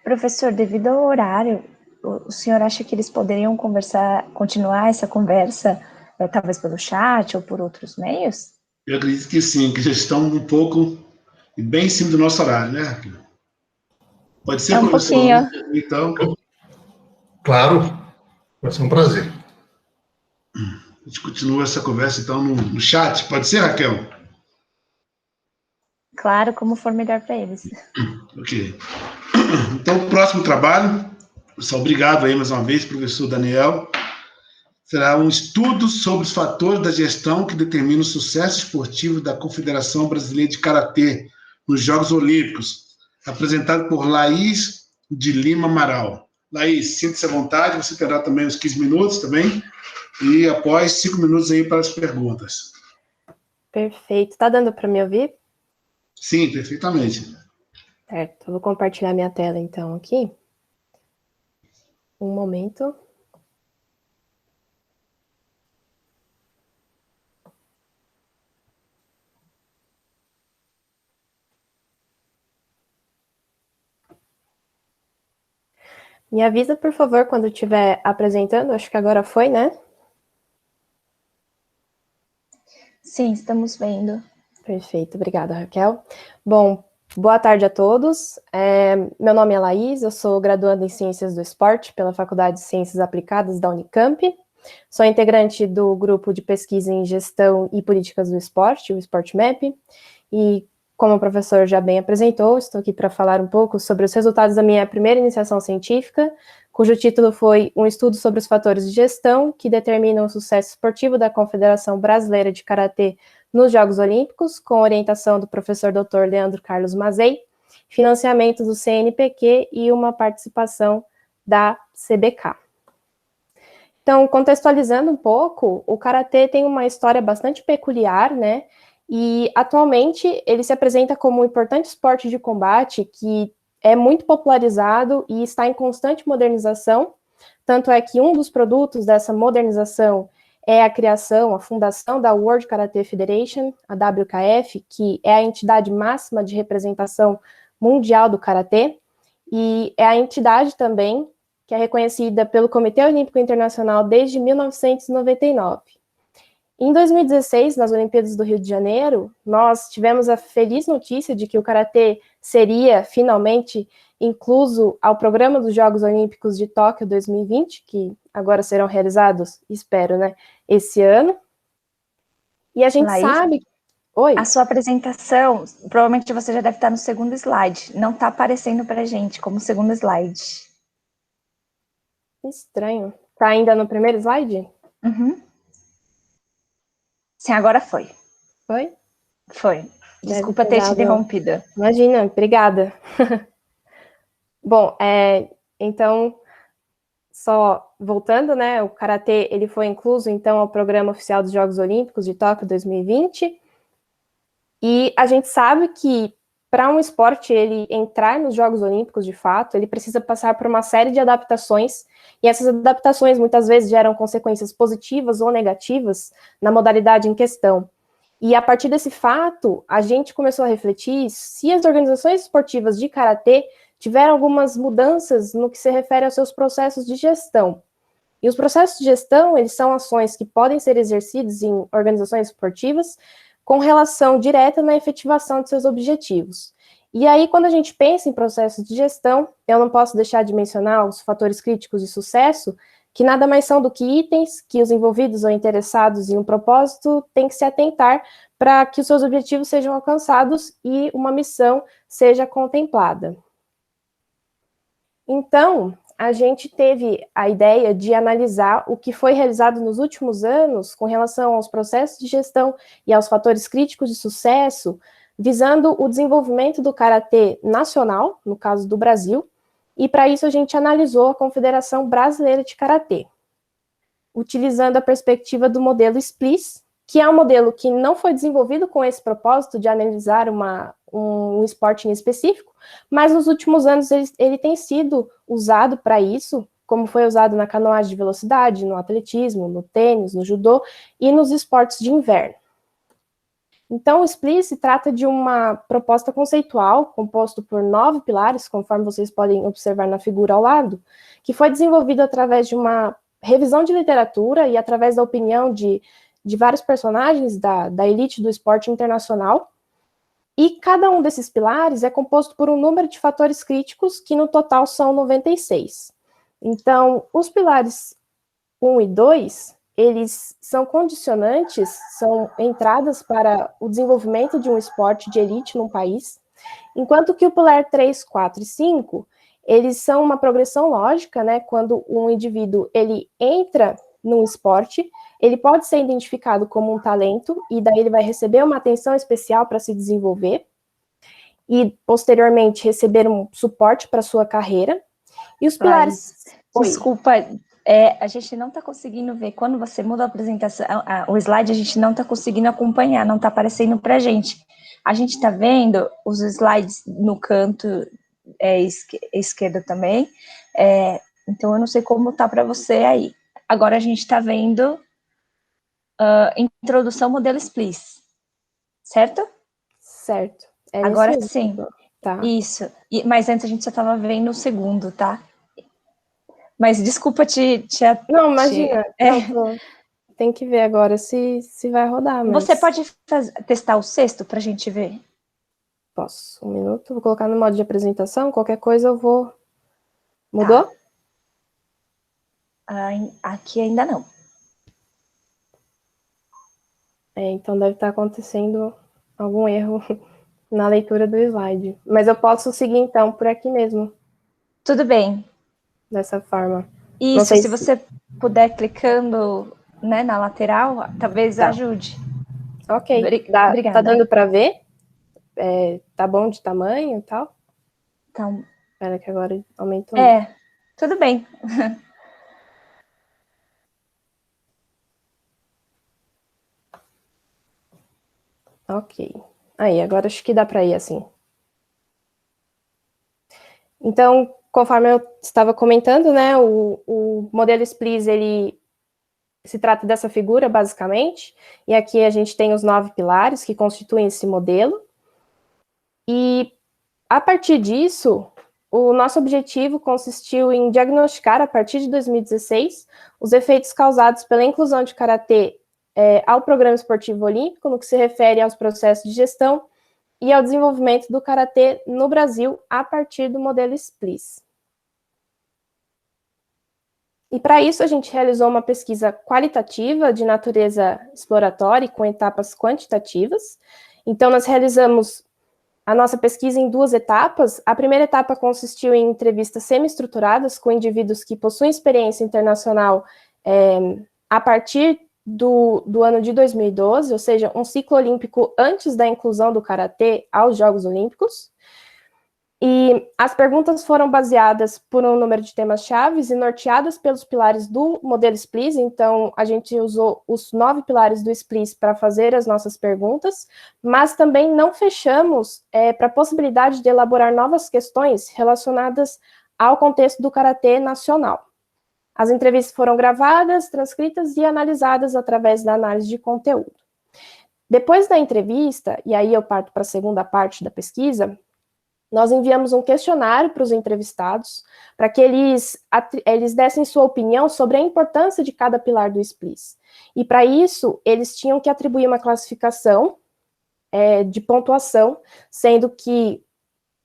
Professor, devido ao horário, o senhor acha que eles poderiam continuar essa conversa, talvez pelo chat ou por outros meios? Eu acredito que sim, que já estão um pouco bem em cima do nosso horário, né? Pode ser, um professor? Pouquinho. Então. Claro, vai ser um prazer. A gente continua essa conversa, então, no chat. Pode ser, Raquel? Claro, como for melhor para eles. Ok. Então, o próximo trabalho, pessoal, obrigado aí mais uma vez, professor Daniel, será um estudo sobre os fatores da gestão que determinam o sucesso esportivo da Confederação Brasileira de Karatê nos Jogos Olímpicos, apresentado por Laís de Lima Amaral. Laís, sinta-se à vontade, você terá também uns 15 minutos também, e após 5 minutos aí para as perguntas. Perfeito. Tá dando para me ouvir? Sim, perfeitamente. Certo. Vou compartilhar minha tela, então, aqui. Um momento. Me avisa, por favor, quando estiver apresentando. Acho que agora foi, né? Sim, estamos vendo. Perfeito, obrigada, Raquel. Bom, boa tarde a todos. Meu nome é Laís, eu sou graduanda em Ciências do Esporte pela Faculdade de Ciências Aplicadas da Unicamp. Sou integrante do grupo de pesquisa em Gestão e Políticas do Esporte, o SportMap, e como o professor já bem apresentou, estou aqui para falar um pouco sobre os resultados da minha primeira iniciação científica, cujo título foi Um estudo sobre os fatores de gestão que determinam o sucesso esportivo da Confederação Brasileira de Karatê nos Jogos Olímpicos, com orientação do professor Dr. Leandro Carlos Mazei, financiamento do CNPq e uma participação da CBK. Então, contextualizando um pouco, o Karatê tem uma história bastante peculiar, né? E, atualmente, ele se apresenta como um importante esporte de combate que é muito popularizado e está em constante modernização, tanto é que um dos produtos dessa modernização é a criação, a fundação da World Karate Federation, a WKF, que é a entidade máxima de representação mundial do Karatê, e é a entidade também que é reconhecida pelo Comitê Olímpico Internacional desde 1999. Em 2016, nas Olimpíadas do Rio de Janeiro, nós tivemos a feliz notícia de que o Karatê seria, finalmente, incluso ao programa dos Jogos Olímpicos de Tóquio 2020, que agora serão realizados, espero, né, esse ano. E a gente Laís, sabe... Oi? A sua apresentação, provavelmente você já deve estar no segundo slide. Não está aparecendo para a gente como segundo slide. Estranho. Tá ainda no primeiro slide? Uhum. Sim, agora foi. Foi? Foi. Desculpa ter te interrompido. Imagina, obrigada. Bom, então, só voltando, né, o Karatê, ele foi incluso, então, ao Programa Oficial dos Jogos Olímpicos de Tóquio 2020, e a gente sabe que, para um esporte ele entrar nos Jogos Olímpicos, de fato, ele precisa passar por uma série de adaptações, e essas adaptações, muitas vezes, geram consequências positivas ou negativas na modalidade em questão. E a partir desse fato, a gente começou a refletir se as organizações esportivas de Karatê tiveram algumas mudanças no que se refere aos seus processos de gestão. E os processos de gestão, eles são ações que podem ser exercidas em organizações esportivas com relação direta na efetivação de seus objetivos. E aí, quando a gente pensa em processos de gestão, eu não posso deixar de mencionar os fatores críticos de sucesso, que nada mais são do que itens que os envolvidos ou interessados em um propósito têm que se atentar para que os seus objetivos sejam alcançados e uma missão seja contemplada. Então, a gente teve a ideia de analisar o que foi realizado nos últimos anos com relação aos processos de gestão e aos fatores críticos de sucesso, visando o desenvolvimento do Karatê nacional, no caso do Brasil, e para isso a gente analisou a Confederação Brasileira de Karatê, utilizando a perspectiva do modelo SPLIS, que é um modelo que não foi desenvolvido com esse propósito de analisar um esporte em específico, mas nos últimos anos ele tem sido usado para isso, como foi usado na canoagem de velocidade, no atletismo, no tênis, no judô e nos esportes de inverno. Então, o SPLIS se trata de uma proposta conceitual, composto por 9 pilares, conforme vocês podem observar na figura ao lado, que foi desenvolvido através de uma revisão de literatura e através da opinião de vários personagens da elite do esporte internacional, e cada um desses pilares é composto por um número de fatores críticos, que no total são 96. Então, os pilares 1 e 2, eles são condicionantes, são entradas para o desenvolvimento de um esporte de elite num país, enquanto que o pilar 3, 4 e 5, eles são uma progressão lógica, né? Quando um indivíduo ele entra num esporte, ele pode ser identificado como um talento, e daí ele vai receber uma atenção especial para se desenvolver, e posteriormente receber um suporte para sua carreira. E os pilares... Desculpa, a gente não está conseguindo ver, quando você muda a apresentação, o slide, a gente não está conseguindo acompanhar, não está aparecendo para a gente. A gente está vendo os slides no canto esquerdo também, então eu não sei como está para você aí. Agora a gente está vendo introdução modelo SPLIS, certo? Certo. Agora sim. Tá. Isso. Mas antes a gente só estava vendo o segundo, tá? Mas desculpa Não, imagina. Tem que ver agora se vai rodar. Mas... Você pode testar o sexto para a gente ver? Posso. Um minuto. Vou colocar no modo de apresentação. Qualquer coisa eu vou... Mudou? Tá. Aqui ainda não. Então deve estar acontecendo algum erro na leitura do slide. Mas eu posso seguir, então, por aqui mesmo. Tudo bem. Dessa forma. Isso, se você puder clicando, né, na lateral, talvez ajude. Ok. Obrigada. Tá dando para ver? Tá bom de tamanho e tal? Então, espera que agora aumentou. Tudo bem. Ok. Aí, agora acho que dá para ir assim. Então, conforme eu estava comentando, né, o modelo SPLIS, ele se trata dessa figura, basicamente, e aqui a gente tem os 9 pilares que constituem esse modelo, e a partir disso, o nosso objetivo consistiu em diagnosticar, a partir de 2016, os efeitos causados pela inclusão de Karatê ao Programa Esportivo Olímpico, no que se refere aos processos de gestão e ao desenvolvimento do Karatê no Brasil a partir do modelo SPLIS. E para isso a gente realizou uma pesquisa qualitativa de natureza exploratória e com etapas quantitativas. Então nós realizamos a nossa pesquisa em 2 etapas. A primeira etapa consistiu em entrevistas semi-estruturadas com indivíduos que possuem experiência internacional a partir do ano de 2012, ou seja, um ciclo olímpico antes da inclusão do Karatê aos Jogos Olímpicos. E as perguntas foram baseadas por um número de temas-chave e norteadas pelos pilares do modelo SPLIS. Então, a gente usou os 9 pilares do SPLIS para fazer as nossas perguntas, mas também não fechamos para a possibilidade de elaborar novas questões relacionadas ao contexto do Karatê nacional. As entrevistas foram gravadas, transcritas e analisadas através da análise de conteúdo. Depois da entrevista, e aí eu parto para a segunda parte da pesquisa, nós enviamos um questionário para os entrevistados, para que eles dessem sua opinião sobre a importância de cada pilar do SPLIS. E para isso, eles tinham que atribuir uma classificação de pontuação, sendo que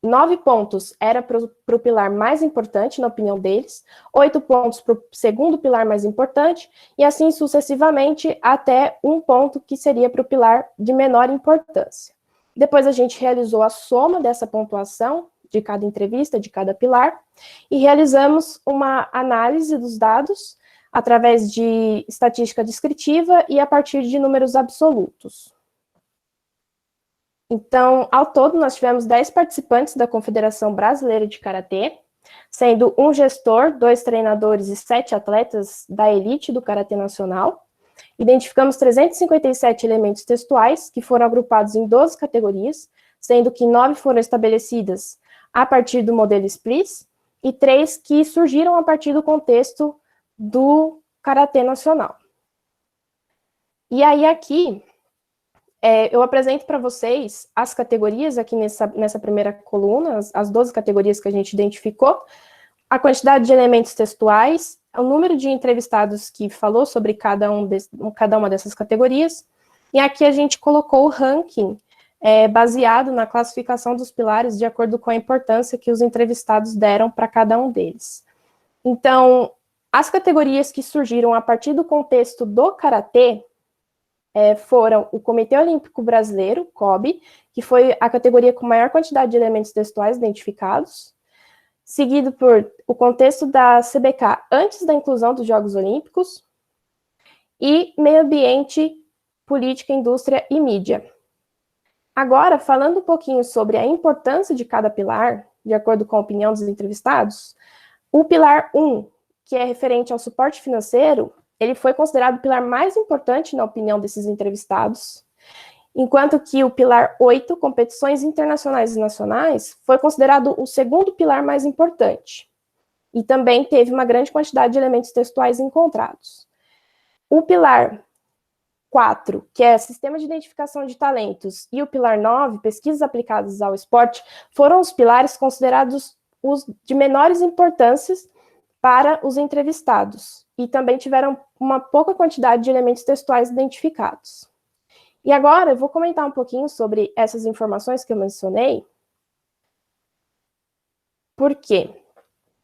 9 pontos era para o pilar mais importante, na opinião deles, 8 pontos para o segundo pilar mais importante, e assim sucessivamente até 1 ponto que seria para o pilar de menor importância. Depois a gente realizou a soma dessa pontuação de cada entrevista, de cada pilar, e realizamos uma análise dos dados através de estatística descritiva e a partir de números absolutos. Então, ao todo, nós tivemos 10 participantes da Confederação Brasileira de Karatê, sendo um gestor, 2 treinadores e 7 atletas da elite do Karatê Nacional. Identificamos 357 elementos textuais, que foram agrupados em 12 categorias, sendo que 9 foram estabelecidas a partir do modelo SPLIS e 3 que surgiram a partir do contexto do Karatê Nacional. E aí aqui, eu apresento para vocês as categorias aqui nessa primeira coluna, as 12 categorias que a gente identificou, a quantidade de elementos textuais, o número de entrevistados que falou sobre cada uma dessas categorias, e aqui a gente colocou o ranking baseado na classificação dos pilares de acordo com a importância que os entrevistados deram para cada um deles. Então, as categorias que surgiram a partir do contexto do Karatê foram o Comitê Olímpico Brasileiro, COB, que foi a categoria com maior quantidade de elementos textuais identificados, seguido por o contexto da CBK antes da inclusão dos Jogos Olímpicos, e meio ambiente, política, indústria e mídia. Agora, falando um pouquinho sobre a importância de cada pilar, de acordo com a opinião dos entrevistados, o pilar 1, que é referente ao suporte financeiro, ele foi considerado o pilar mais importante na opinião desses entrevistados, enquanto que o pilar 8, competições internacionais e nacionais, foi considerado o segundo pilar mais importante. E também teve uma grande quantidade de elementos textuais encontrados. O pilar 4, que é Sistema de Identificação de Talentos, e o pilar 9, Pesquisas Aplicadas ao Esporte, foram os pilares considerados os de menores importâncias para os entrevistados, e também tiveram uma pouca quantidade de elementos textuais identificados. E agora eu vou comentar um pouquinho sobre essas informações que eu mencionei. Por quê?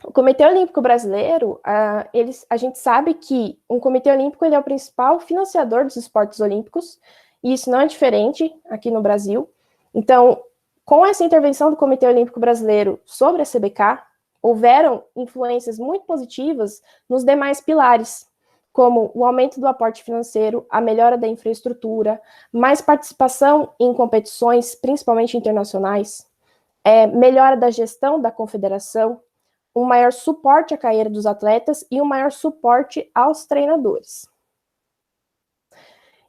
O Comitê Olímpico Brasileiro, a gente sabe que um Comitê Olímpico ele é o principal financiador dos esportes olímpicos, e isso não é diferente aqui no Brasil. Então, com essa intervenção do Comitê Olímpico Brasileiro sobre a CBK, houveram influências muito positivas nos demais pilares, como o aumento do aporte financeiro, a melhora da infraestrutura, mais participação em competições, principalmente internacionais, melhora da gestão da confederação, um maior suporte à carreira dos atletas e um maior suporte aos treinadores.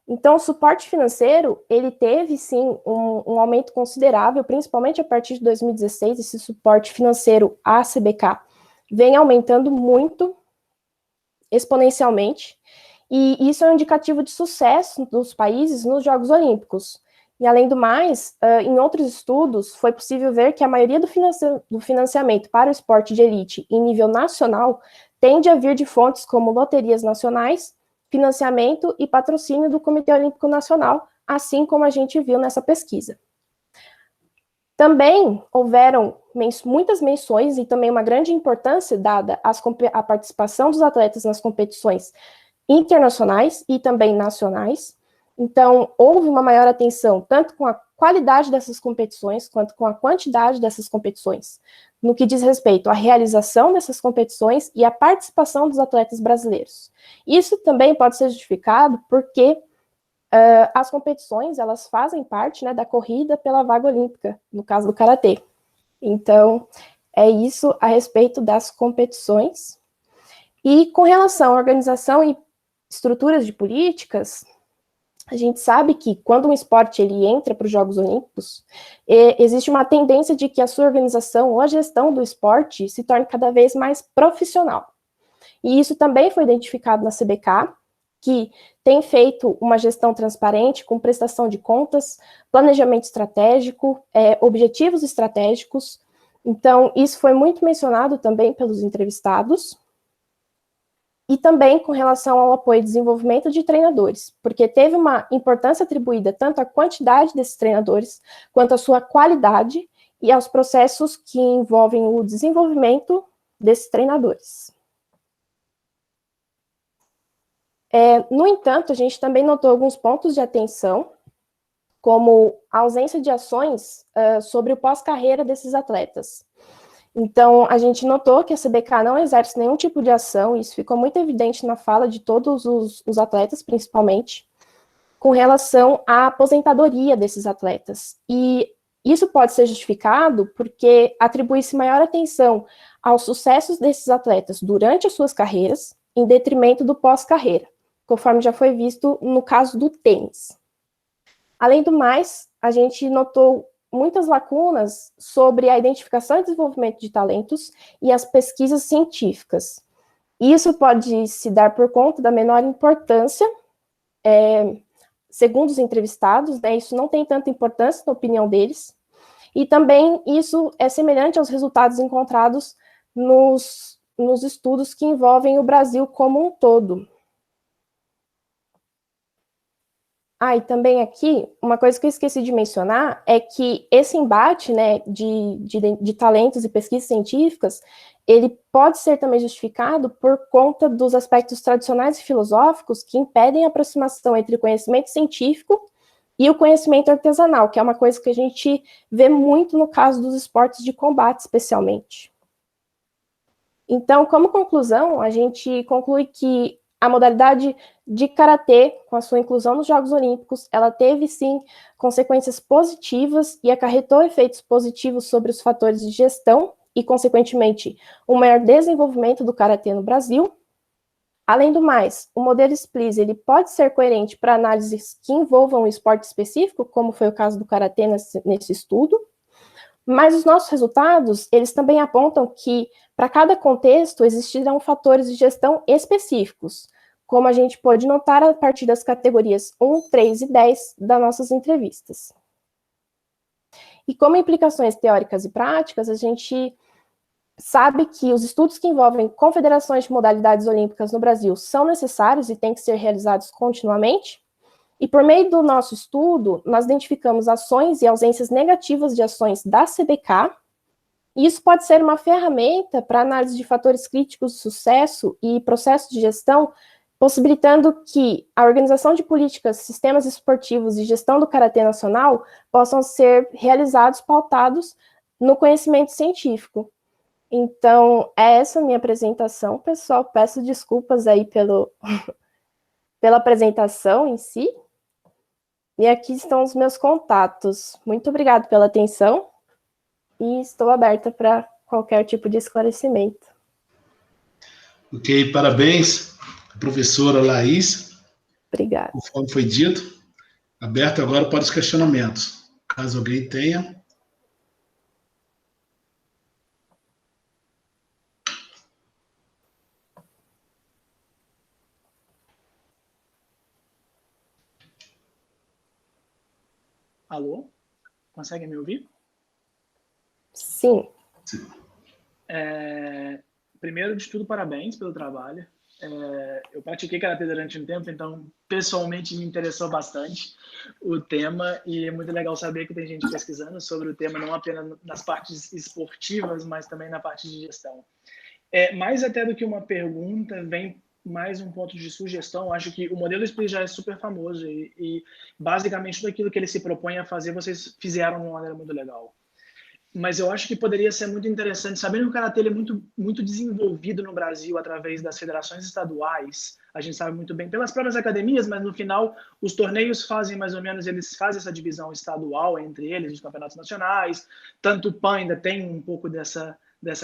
Então, o suporte financeiro, ele teve, sim, um aumento considerável, principalmente a partir de 2016, esse suporte financeiro à CBK vem aumentando muito, exponencialmente, e isso é um indicativo de sucesso dos países nos Jogos Olímpicos. E, além do mais, em outros estudos, foi possível ver que a maioria do financiamento para o esporte de elite em nível nacional tende a vir de fontes como loterias nacionais financiamento e patrocínio do Comitê Olímpico Nacional, assim como a gente viu nessa pesquisa. Também houveram muitas menções e também uma grande importância dada à participação dos atletas nas competições internacionais e também nacionais. Então, houve uma maior atenção tanto com a qualidade dessas competições quanto com a quantidade dessas competições, no que diz respeito à realização dessas competições e à participação dos atletas brasileiros. Isso também pode ser justificado porque as competições, elas fazem parte, né, da corrida pela vaga olímpica, no caso do karatê. Então, é isso a respeito das competições. E com relação à organização e estruturas de políticas, a gente sabe que quando um esporte ele entra para os Jogos Olímpicos, existe uma tendência de que a sua organização ou a gestão do esporte se torne cada vez mais profissional. E isso também foi identificado na CBK, que tem feito uma gestão transparente com prestação de contas, planejamento estratégico, objetivos estratégicos. Então, isso foi muito mencionado também pelos entrevistados. E também com relação ao apoio e desenvolvimento de treinadores, porque teve uma importância atribuída tanto à quantidade desses treinadores, quanto à sua qualidade e aos processos que envolvem o desenvolvimento desses treinadores. No entanto, a gente também notou alguns pontos de atenção, como a ausência de ações sobre o pós-carreira desses atletas. Então, a gente notou que a CBK não exerce nenhum tipo de ação, e isso ficou muito evidente na fala de todos os atletas, principalmente, com relação à aposentadoria desses atletas. E isso pode ser justificado porque atribui-se maior atenção aos sucessos desses atletas durante as suas carreiras, em detrimento do pós-carreira, conforme já foi visto no caso do tênis. Além do mais, a gente notou muitas lacunas sobre a identificação e desenvolvimento de talentos e as pesquisas científicas. Isso pode se dar por conta da menor importância, segundo os entrevistados, né, isso não tem tanta importância na opinião deles, e também isso é semelhante aos resultados encontrados nos estudos que envolvem o Brasil como um todo. E também aqui, uma coisa que eu esqueci de mencionar é que esse embate, né, de talentos e pesquisas científicas, ele pode ser também justificado por conta dos aspectos tradicionais e filosóficos que impedem a aproximação entre o conhecimento científico e o conhecimento artesanal, que é uma coisa que a gente vê muito no caso dos esportes de combate, especialmente. Então, como conclusão, a gente conclui que a modalidade de karatê, com a sua inclusão nos Jogos Olímpicos, ela teve, sim, consequências positivas e acarretou efeitos positivos sobre os fatores de gestão e, consequentemente, um maior desenvolvimento do karatê no Brasil. Além do mais, o modelo SPLIS ele pode ser coerente para análises que envolvam um esporte específico, como foi o caso do karatê nesse estudo, mas os nossos resultados, eles também apontam que, para cada contexto, existirão fatores de gestão específicos, como a gente pôde notar a partir das categorias 1, 3 e 10 das nossas entrevistas. E como implicações teóricas e práticas, a gente sabe que os estudos que envolvem confederações de modalidades olímpicas no Brasil são necessários e têm que ser realizados continuamente. E por meio do nosso estudo, nós identificamos ações e ausências negativas de ações da CBK, e isso pode ser uma ferramenta para análise de fatores críticos de sucesso e processos de gestão, possibilitando que a organização de políticas, sistemas esportivos e gestão do karatê nacional possam ser realizados, pautados no conhecimento científico. Então, é essa a minha apresentação, pessoal. Peço desculpas aí pela apresentação em si. E aqui estão os meus contatos. Muito obrigada pela atenção e estou aberta para qualquer tipo de esclarecimento. Ok, parabéns, professora Laís. Obrigada. Conforme foi dito, aberto agora para os questionamentos. Caso alguém tenha. Alô? Conseguem me ouvir? Sim. Primeiro de tudo, parabéns pelo trabalho. Eu pratiquei karatê durante um tempo, então pessoalmente me interessou bastante o tema, e é muito legal saber que tem gente pesquisando sobre o tema, não apenas nas partes esportivas, mas também na parte de gestão. Mais até do que uma pergunta, vem mais um ponto de sugestão. Acho que o modelo Split já é super famoso e basicamente tudo aquilo que ele se propõe a fazer, vocês fizeram de uma maneira muito legal. Mas eu acho que poderia ser muito interessante, sabendo que o karatê ele é muito desenvolvido no Brasil através das federações estaduais. A gente sabe muito bem pelas próprias academias, mas no final os torneios fazem mais ou menos, eles fazem essa divisão estadual entre eles, os campeonatos nacionais. Tanto o PAN ainda tem um pouco dessa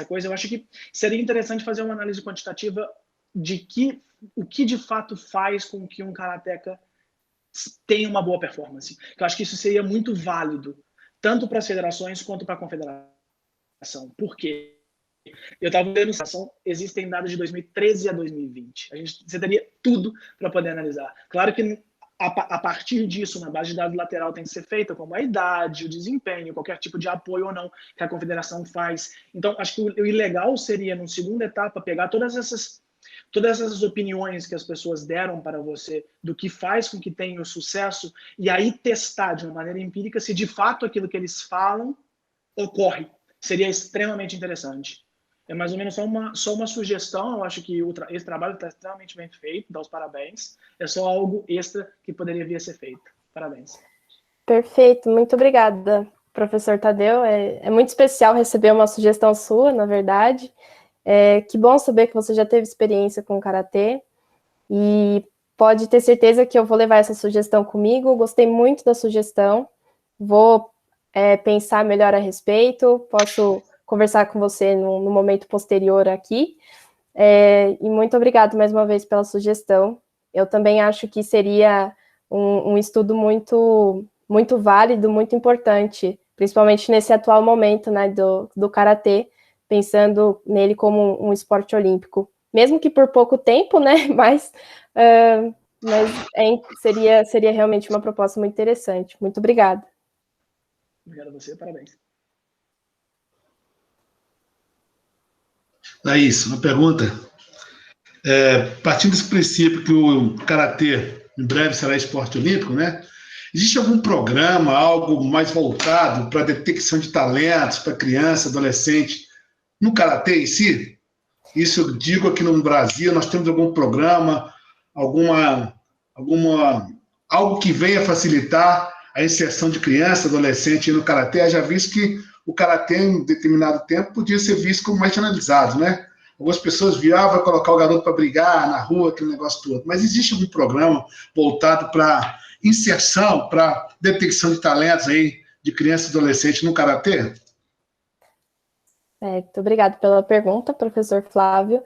coisa. Eu acho que seria interessante fazer uma análise quantitativa de o que de fato faz com que um karateca tenha uma boa performance. Eu acho que isso seria muito válido, tanto para as federações quanto para a confederação. Por quê? Eu estava vendo existem dados de 2013 a 2020. Você teria tudo para poder analisar. Claro que a partir disso, na base de dados lateral tem que ser feita, como a idade, o desempenho, qualquer tipo de apoio ou não que a confederação faz. Então, acho que o ideal seria, numa segunda etapa, pegar todas essas opiniões que as pessoas deram para você do que faz com que tenha o sucesso e aí testar de uma maneira empírica se de fato aquilo que eles falam ocorre. Seria extremamente interessante. É mais ou menos só uma sugestão. Eu acho que esse trabalho está extremamente bem feito, dá os parabéns. É só algo extra que poderia vir a ser feito. Parabéns. Perfeito, muito obrigada, professor Tadeu. É muito especial receber uma sugestão sua, na verdade. Que bom saber que você já teve experiência com o karatê e pode ter certeza que eu vou levar essa sugestão comigo. Gostei muito da sugestão, vou pensar melhor a respeito, posso conversar com você no momento posterior aqui. E muito obrigado mais uma vez pela sugestão. Eu também acho que seria um estudo muito, muito válido, muito importante, principalmente nesse atual momento, né, do karatê, pensando nele como um esporte olímpico, mesmo que por pouco tempo, né? Mas seria realmente uma proposta muito interessante. Muito obrigada. Obrigado a você, parabéns. Laís, uma pergunta. Partindo desse princípio que o karatê em breve será esporte olímpico, né? Existe algum programa, algo mais voltado para a detecção de talentos para criança, adolescente, no karatê em si? Isso eu digo aqui no Brasil, nós temos algum programa, algo que venha facilitar a inserção de criança, adolescente no karatê, já visto que o karatê em determinado tempo podia ser visto como marginalizado, né? Algumas pessoas vai colocar o garoto para brigar na rua, aquele negócio todo. Mas existe algum programa voltado para inserção, para detecção de talentos aí de criança e adolescente no karatê? Muito obrigada pela pergunta, professor Flávio.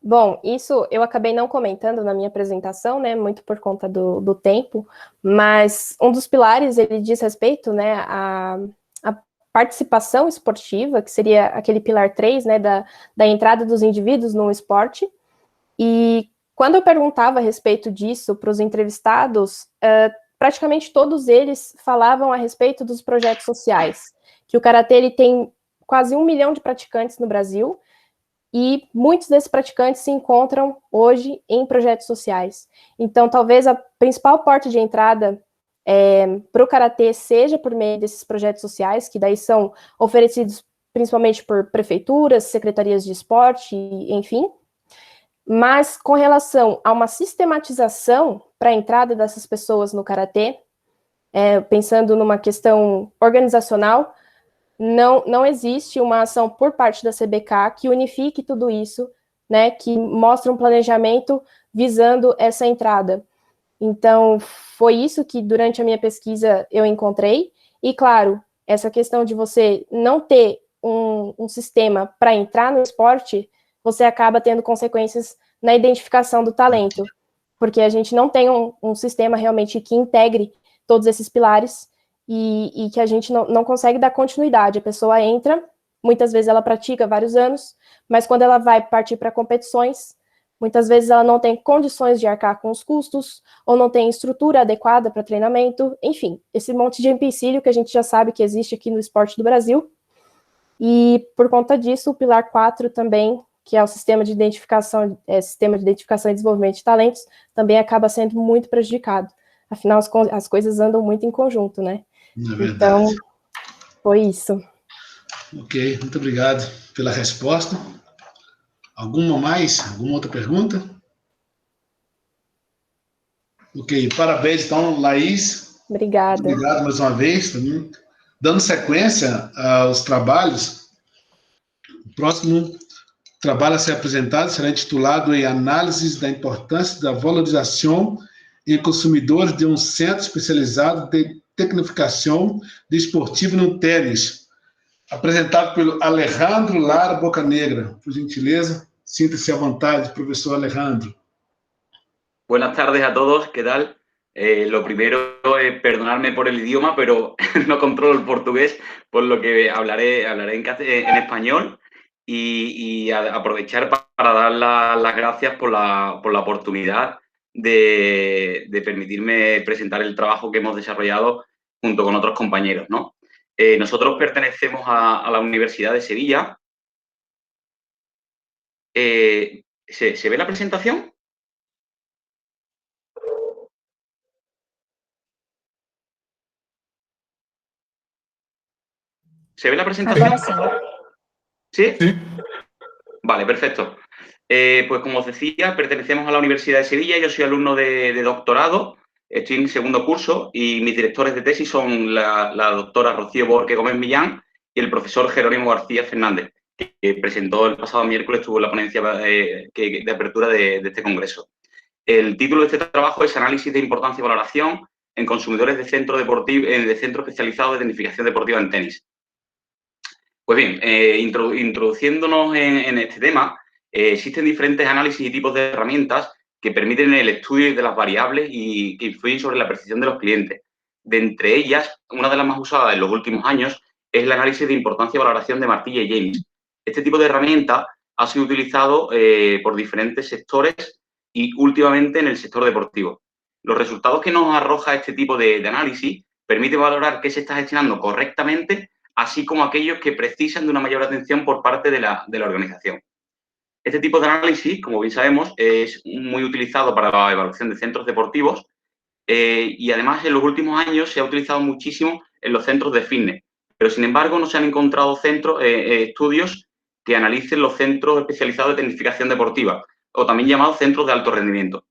Bom, isso eu acabei não comentando na minha apresentação, né, muito por conta do tempo, mas um dos pilares, ele diz respeito, né, a participação esportiva, que seria aquele pilar 3, né, da entrada dos indivíduos no esporte. E quando eu perguntava a respeito disso para os entrevistados, praticamente todos eles falavam a respeito dos projetos sociais, que o karatê ele tem quase 1 milhão de praticantes no Brasil, e muitos desses praticantes se encontram hoje em projetos sociais. Então, talvez a principal porta de entrada para o karatê seja por meio desses projetos sociais, que daí são oferecidos principalmente por prefeituras, secretarias de esporte, enfim. Mas com relação a uma sistematização para a entrada dessas pessoas no karatê, pensando numa questão organizacional, não existe uma ação por parte da CBK que unifique tudo isso, né, que mostre um planejamento visando essa entrada. Então, foi isso que durante a minha pesquisa eu encontrei, e claro, essa questão de você não ter um sistema para entrar no esporte, você acaba tendo consequências na identificação do talento, porque a gente não tem um sistema realmente que integre todos esses pilares, e que a gente não consegue dar continuidade. A pessoa entra, muitas vezes ela pratica vários anos, mas quando ela vai partir para competições, muitas vezes ela não tem condições de arcar com os custos, ou não tem estrutura adequada para treinamento, enfim, esse monte de empecilho que a gente já sabe que existe aqui no esporte do Brasil. E por conta disso, o pilar 4 também que é o sistema de identificação e desenvolvimento de talentos, também acaba sendo muito prejudicado. Afinal, as coisas andam muito em conjunto, né? É verdade. Então, foi isso. Ok, muito obrigado pela resposta. Alguma mais? Alguma outra pergunta? Ok, parabéns então, Laís. Obrigada. Obrigado mais uma vez. Dando sequência aos trabalhos, o próximo trabalho a ser apresentado será intitulado em Análises da Importância da Valorização em Consumidores de um Centro Especializado de Tecnificação Desportiva no Tênis, apresentado pelo Alejandro Lara Bocanegra. Por gentileza, sinta-se à vontade, professor Alejandro. Buenas tardes a todos, ¿qué tal? Lo primero es perdonarme por el idioma, pero no controlo el portugués, por lo que hablaré en español y aprovechar para dar las gracias por la oportunidad de permitirme presentar el trabajo que hemos desarrollado junto con otros compañeros, ¿no? Nosotros pertenecemos a la Universidad de Sevilla. ¿Se ve la presentación? ¿Se ve la presentación? Ahora sí. ¿Sí? Sí. Vale, perfecto. Pues como os decía, pertenecemos a la Universidad de Sevilla, yo soy alumno de doctorado, estoy en segundo curso y mis directores de tesis son la doctora Rocío Borque Gómez Millán y el profesor Jerónimo García Fernández, que presentó el pasado miércoles, tuvo la ponencia de apertura de este congreso. El título de este trabajo es Análisis de importancia y valoración en consumidores de centro especializado de tecnificación deportiva en tenis. Pues bien, introduciéndonos en este tema, existen diferentes análisis y tipos de herramientas que permiten el estudio de las variables y que influyen sobre la percepción de los clientes. De entre ellas, una de las más usadas en los últimos años es el análisis de importancia y valoración de Martilla y James. Este tipo de herramienta ha sido utilizado por diferentes sectores y últimamente en el sector deportivo. Los resultados que nos arroja este tipo de análisis permiten valorar qué se está gestionando correctamente, así como aquellos que precisan de una mayor atención por parte de la organización. Este tipo de análisis, como bien sabemos, es muy utilizado para la evaluación de centros deportivos y además en los últimos años se ha utilizado muchísimo en los centros de fitness, pero sin embargo no se han encontrado estudios que analicen los centros especializados de tecnificación deportiva, o también llamados centros de alto rendimiento.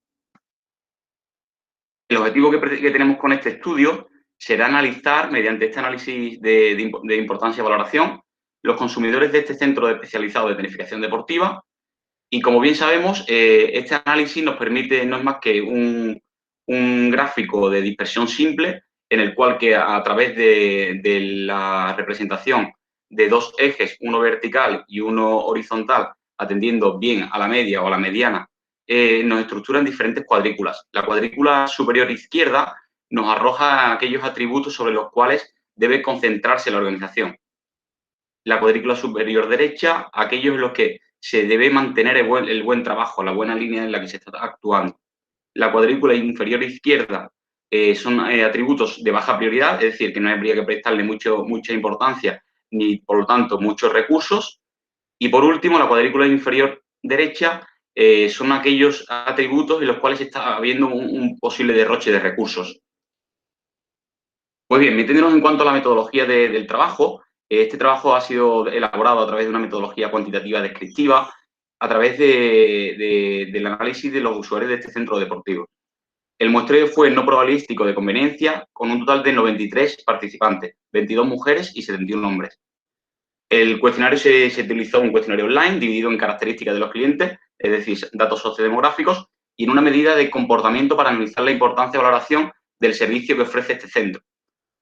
El objetivo que tenemos con este estudio será analizar, mediante este análisis de importancia y valoración, los consumidores de este centro especializado de tecnificación deportiva. Y como bien sabemos, este análisis nos permite, no es más que un gráfico de dispersión simple, en el cual que a través de la representación de dos ejes, uno vertical y uno horizontal, atendiendo bien a la media o a la mediana, nos estructuran diferentes cuadrículas. La cuadrícula superior izquierda nos arroja aquellos atributos sobre los cuales debe concentrarse la organización. La cuadrícula superior derecha, aquellos en los que se debe mantener el buen trabajo, la buena línea en la que se está actuando. La cuadrícula inferior izquierda son atributos de baja prioridad, es decir, que no habría que prestarle mucha importancia ni, por lo tanto, muchos recursos. Y, por último, la cuadrícula inferior derecha son aquellos atributos en los cuales está habiendo un posible derroche de recursos. Pues bien, metiéndonos en cuanto a la metodología del trabajo, este trabajo ha sido elaborado a través de una metodología cuantitativa descriptiva, a través del análisis de los usuarios de este centro deportivo. El muestreo fue no probabilístico de conveniencia, con un total de 93 participantes, 22 mujeres y 71 hombres. El cuestionario se utilizó un cuestionario online dividido en características de los clientes, es decir, datos sociodemográficos, y en una medida de comportamiento para analizar la importancia y valoración del servicio que ofrece este centro.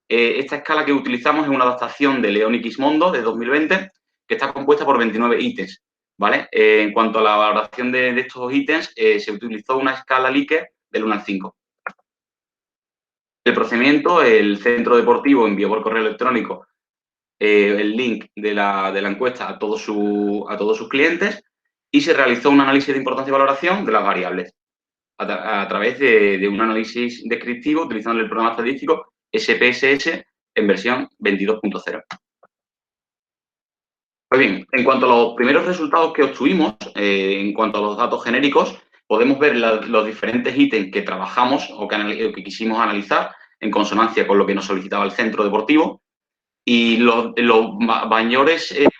Esta escala que utilizamos es una adaptación de León y Quismondo de 2020, que está compuesta por 29 ítems, ¿vale? En cuanto a la valoración de estos ítems, se utilizó una escala Likert del 1 al 5. El procedimiento, el centro deportivo envió por correo electrónico el link de la encuesta a todos sus clientes y se realizó un análisis de importancia y valoración de las variables a través de un análisis descriptivo utilizando el programa estadístico SPSS en versión 22.0. Pues bien, en cuanto a los primeros resultados que obtuvimos, en cuanto a los datos genéricos, podemos ver los diferentes ítems que trabajamos o que quisimos analizar en consonancia con lo que nos solicitaba el centro deportivo, y los mayores valores en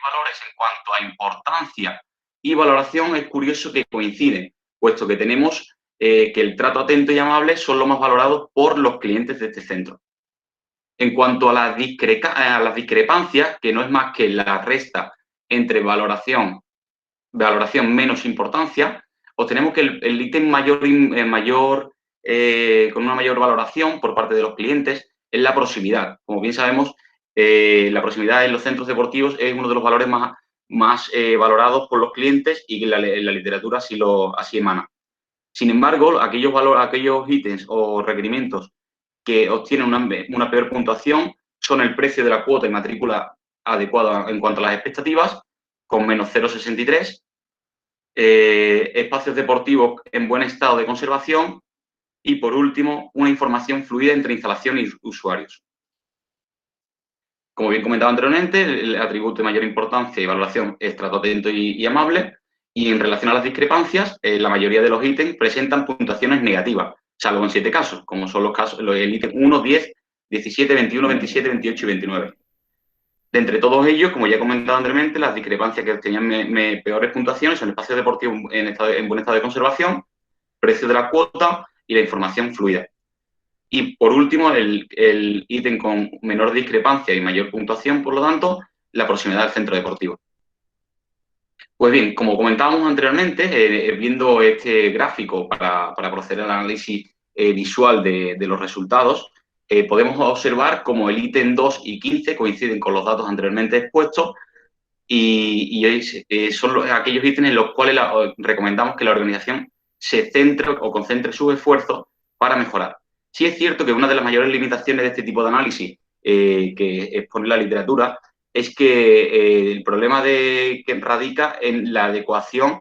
cuanto a importancia y valoración es curioso que coinciden, puesto que tenemos que el trato atento y amable son los más valorados por los clientes de este centro. En cuanto a las discrepancias, que no es más que la resta entre valoración menos importancia, obtenemos que el ítem con una mayor valoración por parte de los clientes es la proximidad. Como bien sabemos, la proximidad en los centros deportivos es uno de los valores más valorados por los clientes y la literatura así emana. Sin embargo, aquellos ítems o requerimientos que obtienen una peor puntuación son el precio de la cuota y matrícula adecuada en cuanto a las expectativas, con menos 0,63, espacios deportivos en buen estado de conservación y, por último, una información fluida entre instalación y usuarios. Como bien comentaba anteriormente, el atributo de mayor importancia y valoración es trato atento y amable, y en relación a las discrepancias, la mayoría de los ítems presentan puntuaciones negativas, salvo en 7 casos, como son los casos, el ítem 1, 10, 17, 21, 27, 28 y 29. De entre todos ellos, como ya he comentado anteriormente, las discrepancias que tenían peores puntuaciones son espacios deportivos en buen estado de conservación, precio de la cuota y la información fluida. Y por último, el ítem con menor discrepancia y mayor puntuación, por lo tanto, la proximidad del centro deportivo. Pues bien, como comentábamos anteriormente, viendo este gráfico para proceder al análisis visual de los resultados, podemos observar cómo el ítem 2 y 15 coinciden con los datos anteriormente expuestos y son aquellos ítems en los cuales recomendamos que la organización se centre o concentre sus esfuerzos para mejorar. Sí es cierto que una de las mayores limitaciones de este tipo de análisis que expone la literatura es que el problema que radica en la adecuación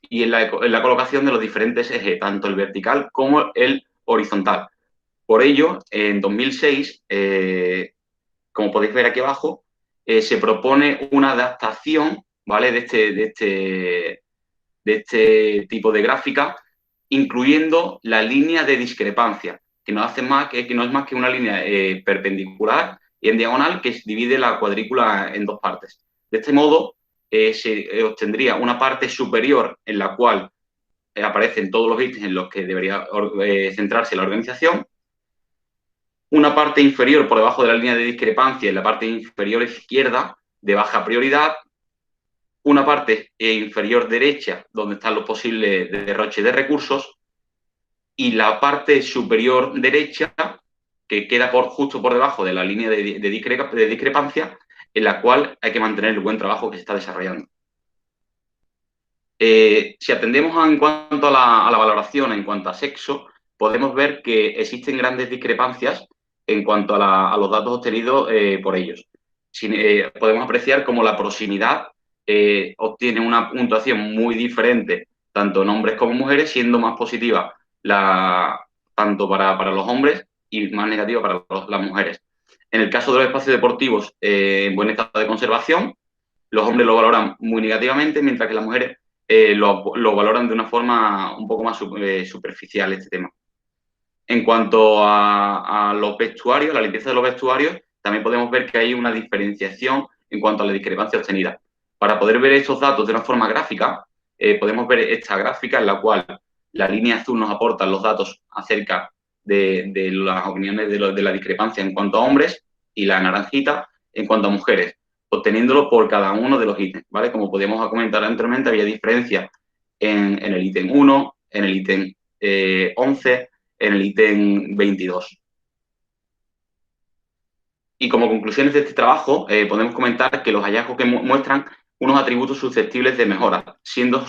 y en la colocación de los diferentes ejes, tanto el vertical como el horizontal. Por ello, en 2006, como podéis ver aquí abajo, se propone una adaptación, ¿vale?, de este tipo de gráfica, incluyendo la línea de discrepancia, que no es más que una línea perpendicular y en diagonal que divide la cuadrícula en dos partes. De este modo, se obtendría una parte superior en la cual aparecen todos los ítems en los que debería centrarse la organización, una parte inferior por debajo de la línea de discrepancia en la parte inferior izquierda de baja prioridad, una parte inferior derecha donde están los posibles derroches de recursos y la parte superior derecha que queda justo por debajo de la línea de discrepancia en la cual hay que mantener el buen trabajo que se está desarrollando. Si atendemos en cuanto a la valoración, en cuanto a sexo, podemos ver que existen grandes discrepancias en cuanto a los datos obtenidos por ellos. Podemos apreciar cómo la proximidad obtiene una puntuación muy diferente, tanto en hombres como mujeres, siendo más positiva tanto para los hombres y más negativa para las mujeres. En el caso de los espacios deportivos en buen estado de conservación, los hombres lo valoran muy negativamente, mientras que las mujeres lo valoran de una forma un poco más superficial este tema. En cuanto a los vestuarios, la limpieza de los vestuarios, también podemos ver que hay una diferenciación en cuanto a la discrepancia obtenida. Para poder ver estos datos de una forma gráfica, podemos ver esta gráfica en la cual la línea azul nos aporta los datos acerca de las opiniones de la discrepancia en cuanto a hombres y la naranjita en cuanto a mujeres, obteniéndolo por cada uno de los ítems, ¿vale? Como podíamos comentar anteriormente, había diferencias en el ítem 1, en el ítem 11, en el ítem 22. Y como conclusiones de este trabajo, podemos comentar que los hallazgos que muestran unos atributos susceptibles de mejora, siendo a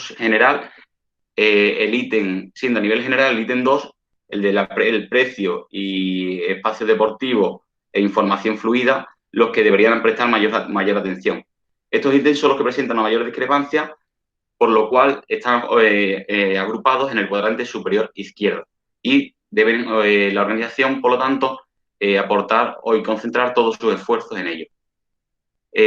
nivel general el ítem 2, el precio y espacio deportivo e información fluida, los que deberían prestar mayor atención. Estos ítems son los que presentan una mayor discrepancia, por lo cual están agrupados en el cuadrante superior izquierdo y deben la organización, por lo tanto, aportar y concentrar todos sus esfuerzos en ello.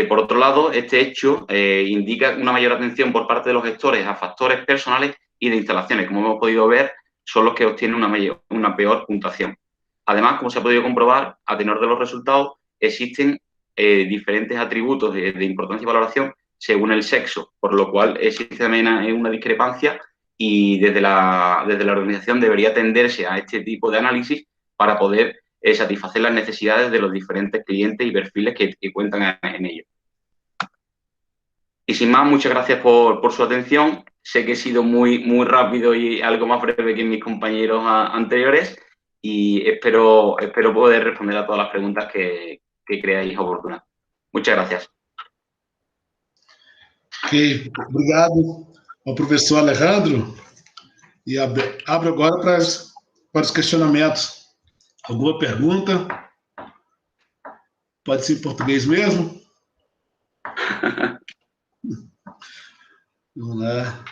Por otro lado, este hecho indica una mayor atención por parte de los gestores a factores personales y de instalaciones. Como hemos podido ver, son los que obtienen una peor puntuación. Además, como se ha podido comprobar, a tenor de los resultados, existen diferentes atributos de importancia y valoración según el sexo, por lo cual existe también una discrepancia y desde la organización debería tenderse a este tipo de análisis para poder satisfacer las necesidades de los diferentes clientes y perfiles que cuentan en ello. Y sin más, muchas gracias por su atención. Sé que he sido muy rápido y algo más breve que mis compañeros anteriores y espero poder responder a todas las preguntas que creáis oportunas. Muchas gracias. Ok, obrigado ao professor Alejandro. E abro agora para os questionamentos. Alguma pergunta? Pode ser em português mesmo? Vamos lá.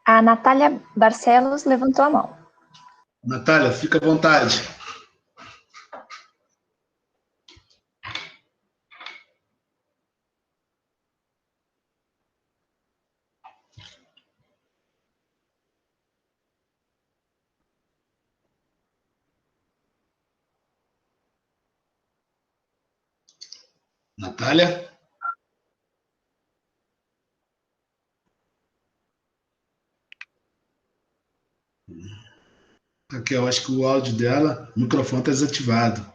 A Natália Barcelos levantou a mão. Natália, fica à vontade. Natália? Aqui, eu acho que o áudio dela, o microfone está desativado.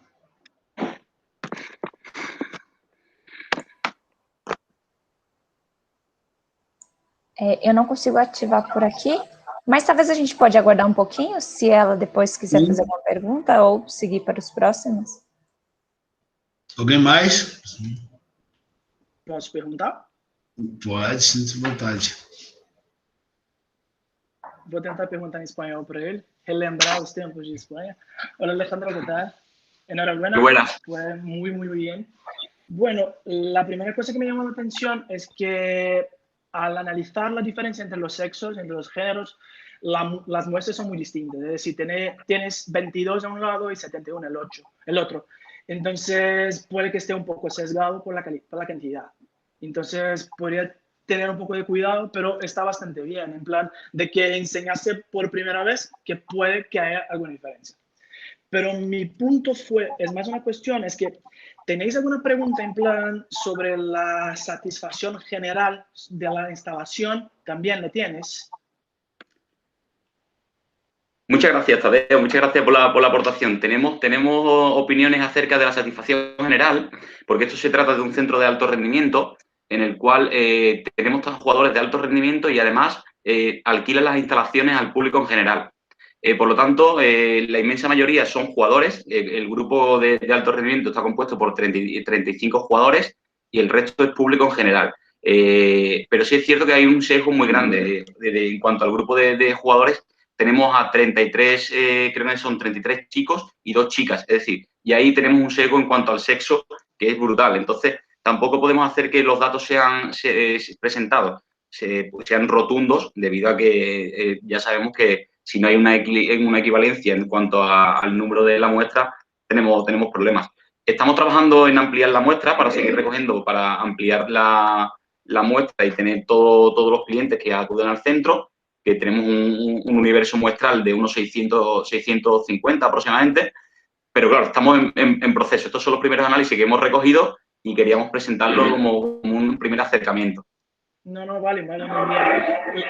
Eu não consigo ativar por aqui, mas talvez a gente pode aguardar um pouquinho, se ela depois quiser fazer alguma pergunta ou seguir para os próximos. Alguém mais? Posso perguntar? Pode, sinta vontade. Vou tentar perguntar em espanhol para ele, relembrar os tempos de Espanha. Hola Alejandro, ¿qué tal? Enhorabuena. Buenas. Fue muy bien. Bueno, la primera cosa que me llamó la atención es que al analizar la diferencia entre los sexos, entre los géneros, las muestras son muy distintas. Es decir, tienes 22 a un lado y 71 el otro. Entonces, puede que esté un poco sesgado por la cantidad. Entonces, podría tener un poco de cuidado, pero está bastante bien, en plan de que enseñaste por primera vez que puede que haya alguna diferencia. Pero mi punto es más una cuestión, es que ¿tenéis alguna pregunta en plan sobre la satisfacción general de la instalación? ¿También la tienes? Muchas gracias, Tadeo. Muchas gracias por la aportación. Tenemos opiniones acerca de la satisfacción general, porque esto se trata de un centro de alto rendimiento en el cual tenemos jugadores de alto rendimiento y además alquilan las instalaciones al público en general. Por lo tanto, la inmensa mayoría son jugadores. El grupo de alto rendimiento está compuesto por 35 jugadores y el resto es público en general. Pero sí es cierto que hay un sesgo muy grande en cuanto al grupo de jugadores. Tenemos a 33, creo que son 33 chicos y 2 chicas. Es decir, y ahí tenemos un sesgo en cuanto al sexo que es brutal. Entonces, tampoco podemos hacer que los datos sean presentados, sean rotundos, debido a que ya sabemos que si no hay una equivalencia en cuanto al número de la muestra, tenemos problemas. Estamos trabajando en ampliar la muestra para seguir recogiendo, para ampliar la muestra y tener todos los clientes que acuden al centro, que tenemos un universo muestral de unos 650 aproximadamente, pero claro, estamos en proceso. Estos son los primeros análisis que hemos recogido y queríamos presentarlo como un primer acercamiento. No, vale, muy bien.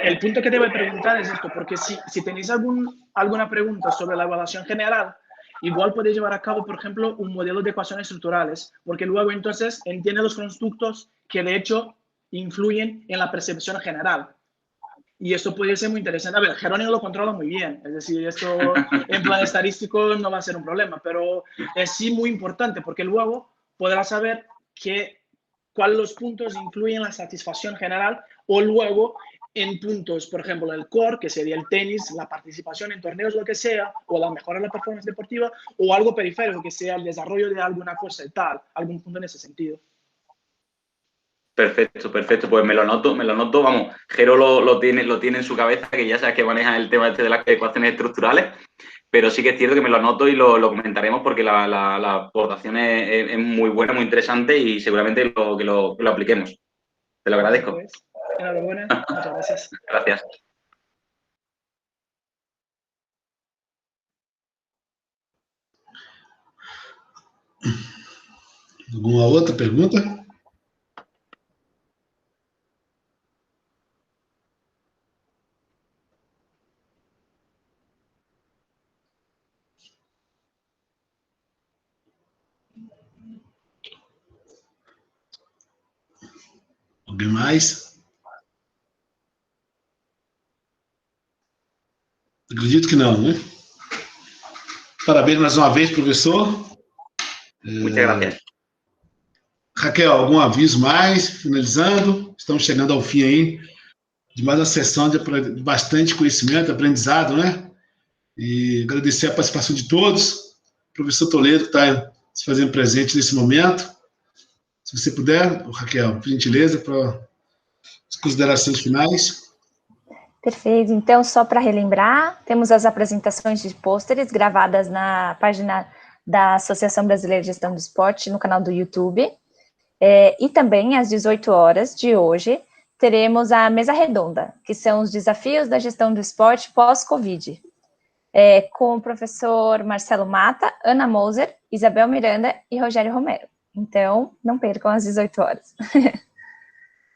El punto que te voy a preguntar es esto, porque si tenéis alguna pregunta sobre la evaluación general, igual podéis llevar a cabo, por ejemplo, un modelo de ecuaciones estructurales, porque luego entonces entiende los constructos que de hecho influyen en la percepción general. Y esto puede ser muy interesante. A ver, Jerónimo lo controla muy bien, es decir, esto en plan estadístico no va a ser un problema, pero es sí muy importante porque luego podrás saber cuáles los puntos influyen en la satisfacción general o luego en puntos, por ejemplo, el core, que sería el tenis, la participación en torneos, lo que sea, o la mejora de la performance deportiva, o algo periférico, que sea el desarrollo de alguna cosa y tal, algún punto en ese sentido. Perfecto. Pues me lo anoto. Vamos, Jero lo tiene en su cabeza, que ya sabes que maneja el tema de las ecuaciones estructurales. pero sí que es cierto que me lo anoto y lo comentaremos porque la aportación es muy buena, muy interesante y seguramente que lo apliquemos. Te lo agradezco. Pues, enhorabuena, muchas gracias. Gracias. Alguma outra pergunta? Alguém mais? Acredito que não, né? Parabéns mais uma vez, professor. Muchas gracias. Raquel, algum aviso mais? Finalizando, estamos chegando ao fim aí de mais uma sessão de bastante conhecimento, aprendizado, né? E agradecer a participação de todos. O professor Toledo está se fazendo presente nesse momento. Se você puder, Raquel, por gentileza, para as considerações finais. Perfeito. Então, só para relembrar, temos as apresentações de pôsteres gravadas na página da Associação Brasileira de Gestão do Esporte, no canal do YouTube. E também, às 18 horas de hoje, teremos a mesa redonda, que são os desafios da gestão do esporte pós-Covid, com o professor Marcelo Mata, Ana Moser, Isabel Miranda e Rogério Romero. Então, não percam às 18 horas.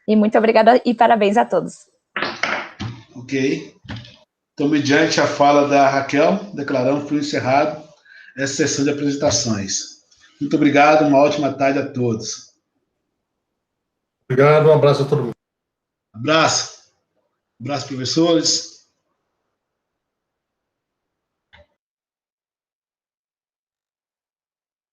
E muito obrigada e parabéns a todos. Ok. Então, mediante a fala da Raquel, declaramos por encerrado essa sessão de apresentações. Muito obrigado, uma ótima tarde a todos. Obrigado, um abraço a todo mundo. Abraço. Abraço, professores.